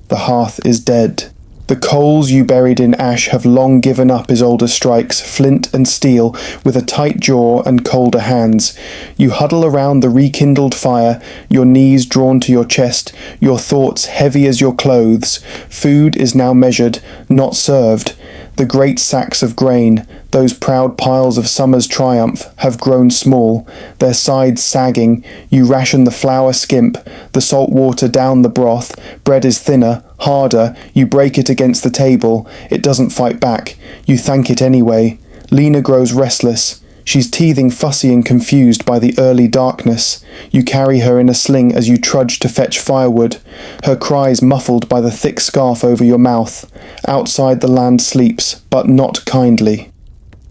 The hearth is dead. The coals you buried in ash have long given up Isolde strikes, flint and steel, with a tight jaw and colder hands. You huddle around the rekindled fire, your knees drawn to your chest, your thoughts heavy as your clothes. Food is now measured, not served. The great sacks of grain, those proud piles of summer's triumph, have grown small, their sides sagging. You ration the flour skimp, the salt water down the broth. Bread is thinner, harder. You break it against the table. It doesn't fight back. You thank it anyway. Lena grows restless. She's teething, fussy and confused by the early darkness. You carry her in a sling as you trudge to fetch firewood, her cries muffled by the thick scarf over your mouth. Outside the land sleeps, but not kindly.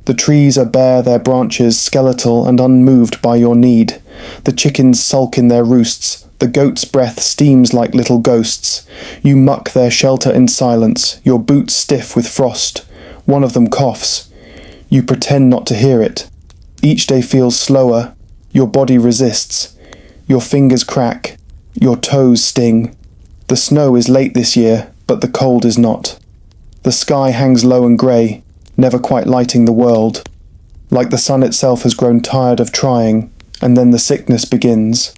The trees are bare, their branches skeletal and unmoved by your need. The chickens sulk in their roosts. The goat's breath steams like little ghosts. You muck their shelter in silence, your boots stiff with frost. One of them coughs. You pretend not to hear it. Each day feels slower. Your body resists. Your fingers crack. Your toes sting. The snow is late this year, but the cold is not. The sky hangs low and grey, never quite lighting the world. Like the sun itself has grown tired of trying, and then the sickness begins.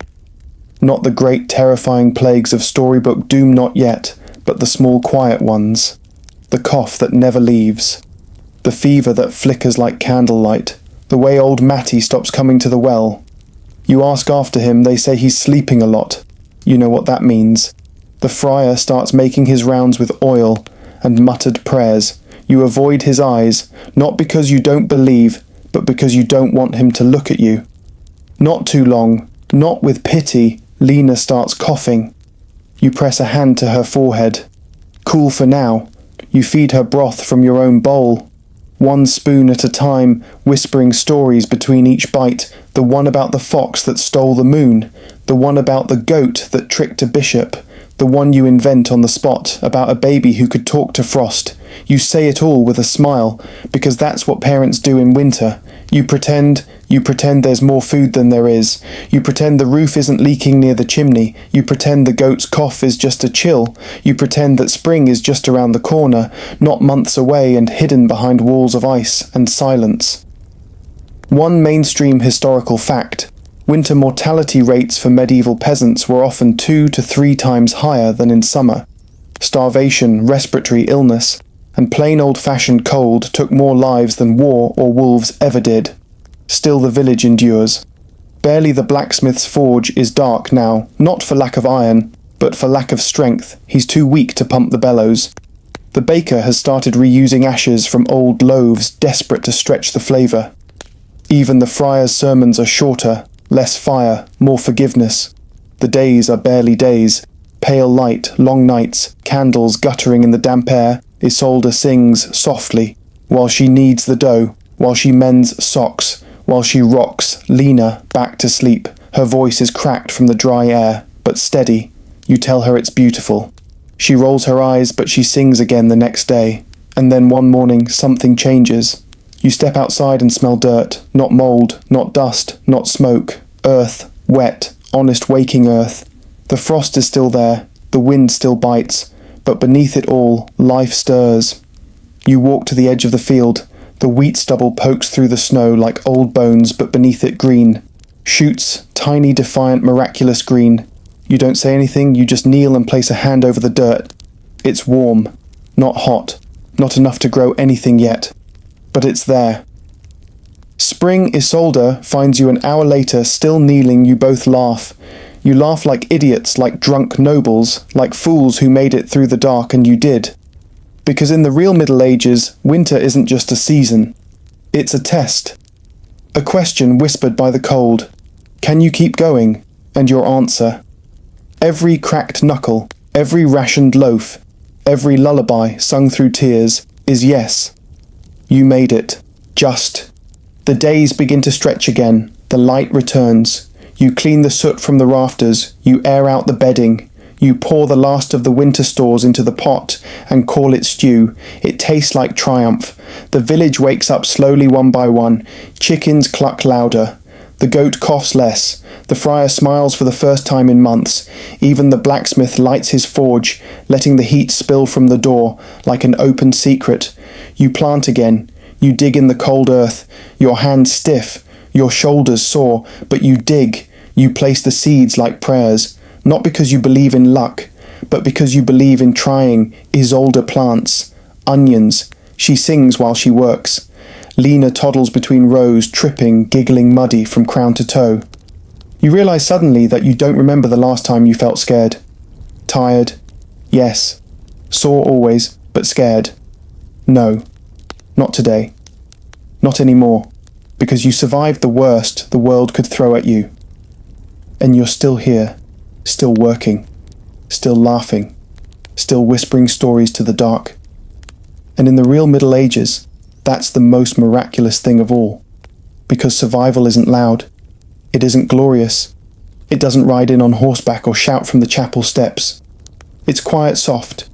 Not the great terrifying plagues of storybook doom not yet, but the small quiet ones. The cough that never leaves. The fever that flickers like candlelight. The way old Matty stops coming to the well. You ask after him, they say he's sleeping a lot. You know what that means. The friar starts making his rounds with oil and muttered prayers. You avoid his eyes, not because you don't believe, but because you don't want him to look at you. Not too long, not with pity, Lena starts coughing. You press a hand to her forehead. Cool for now. You feed her broth from your own bowl. One spoon at a time, whispering stories between each bite. The one about the fox that stole the moon. The one about the goat that tricked a bishop. The one you invent on the spot, about a baby who could talk to frost. You say it all with a smile, because that's what parents do in winter. You pretend there's more food than there is. You pretend the roof isn't leaking near the chimney. You pretend the goat's cough is just a chill. You pretend that spring is just around the corner, not months away and hidden behind walls of ice and silence. One mainstream historical fact: winter mortality rates for medieval peasants were often 2 to 3 times higher than in summer. Starvation, respiratory illness, and plain old-fashioned cold took more lives than war or wolves ever did. Still the village endures. Barely the blacksmith's forge is dark now, not for lack of iron, but for lack of strength. He's too weak to pump the bellows. The baker has started reusing ashes from old loaves, desperate to stretch the flavour. Even the friar's sermons are shorter, less fire, more forgiveness. The days are barely days. Pale light, long nights, candles guttering in the damp air. Isolde sings softly, while she kneads the dough, while she mends socks, while she rocks Lena back to sleep. Her voice is cracked from the dry air, but steady. You tell her it's beautiful. She rolls her eyes, but she sings again the next day. And then one morning, something changes. You step outside and smell dirt, not mould, not dust, not smoke. Earth, wet, honest waking earth. The frost is still there, the wind still bites. But beneath it all, life stirs. You walk to the edge of the field. The wheat stubble pokes through the snow like old bones, but beneath it green. Shoots, tiny, defiant, miraculous green. You don't say anything, you just kneel and place a hand over the dirt. It's warm, not hot, not enough to grow anything yet. But it's there. Spring Isolde finds you an hour later, still kneeling. You both laugh. You laugh like idiots, like drunk nobles, like fools who made it through the dark, and you did. Because in the real Middle Ages, winter isn't just a season. It's a test. A question whispered by the cold. Can you keep going? And your answer. Every cracked knuckle, every rationed loaf, every lullaby sung through tears is yes. You made it. Just. The days begin to stretch again. The light returns. You clean the soot from the rafters, you air out the bedding, you pour the last of the winter stores into the pot and call it stew. It tastes like triumph. The village wakes up slowly one by one. Chickens cluck louder. The goat coughs less. The friar smiles for the first time in months. Even the blacksmith lights his forge, letting the heat spill from the door like an open secret. You plant again. You dig in the cold earth, your hands stiff, your shoulders sore, but you dig. You place the seeds like prayers, not because you believe in luck, but because you believe in trying. Isolde plants. Onions. She sings while she works. Lena toddles between rows, tripping, giggling muddy from crown to toe. You realise suddenly that you don't remember the last time you felt scared. Tired. Yes. Sore always, but scared. No. Not today. Not anymore. Because you survived the worst the world could throw at you. And you're still here, still working, still laughing, still whispering stories to the dark. And in the real Middle Ages, that's the most miraculous thing of all. Because survival isn't loud. It isn't glorious. It doesn't ride in on horseback or shout from the chapel steps. It's quiet, soft.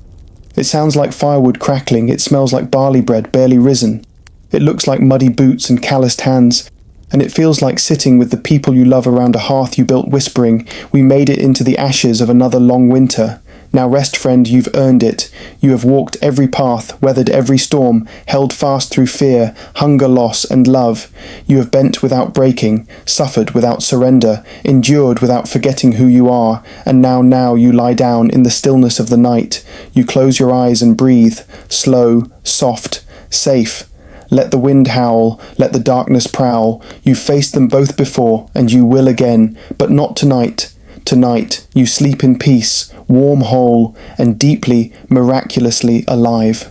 It sounds like firewood crackling. It smells like barley bread barely risen. It looks like muddy boots and calloused hands. And it feels like sitting with the people you love around a hearth you built whispering, "We made it into the ashes of another long winter. Now rest, friend, you've earned it. You have walked every path, weathered every storm, held fast through fear, hunger, loss, and love. You have bent without breaking, suffered without surrender, endured without forgetting who you are, and now you lie down in the stillness of the night. You close your eyes and breathe, slow, soft, safe. Let the wind howl, let the darkness prowl. You've faced them both before, and you will again, but not tonight. Tonight, you sleep in peace, warm, whole, and deeply, miraculously alive."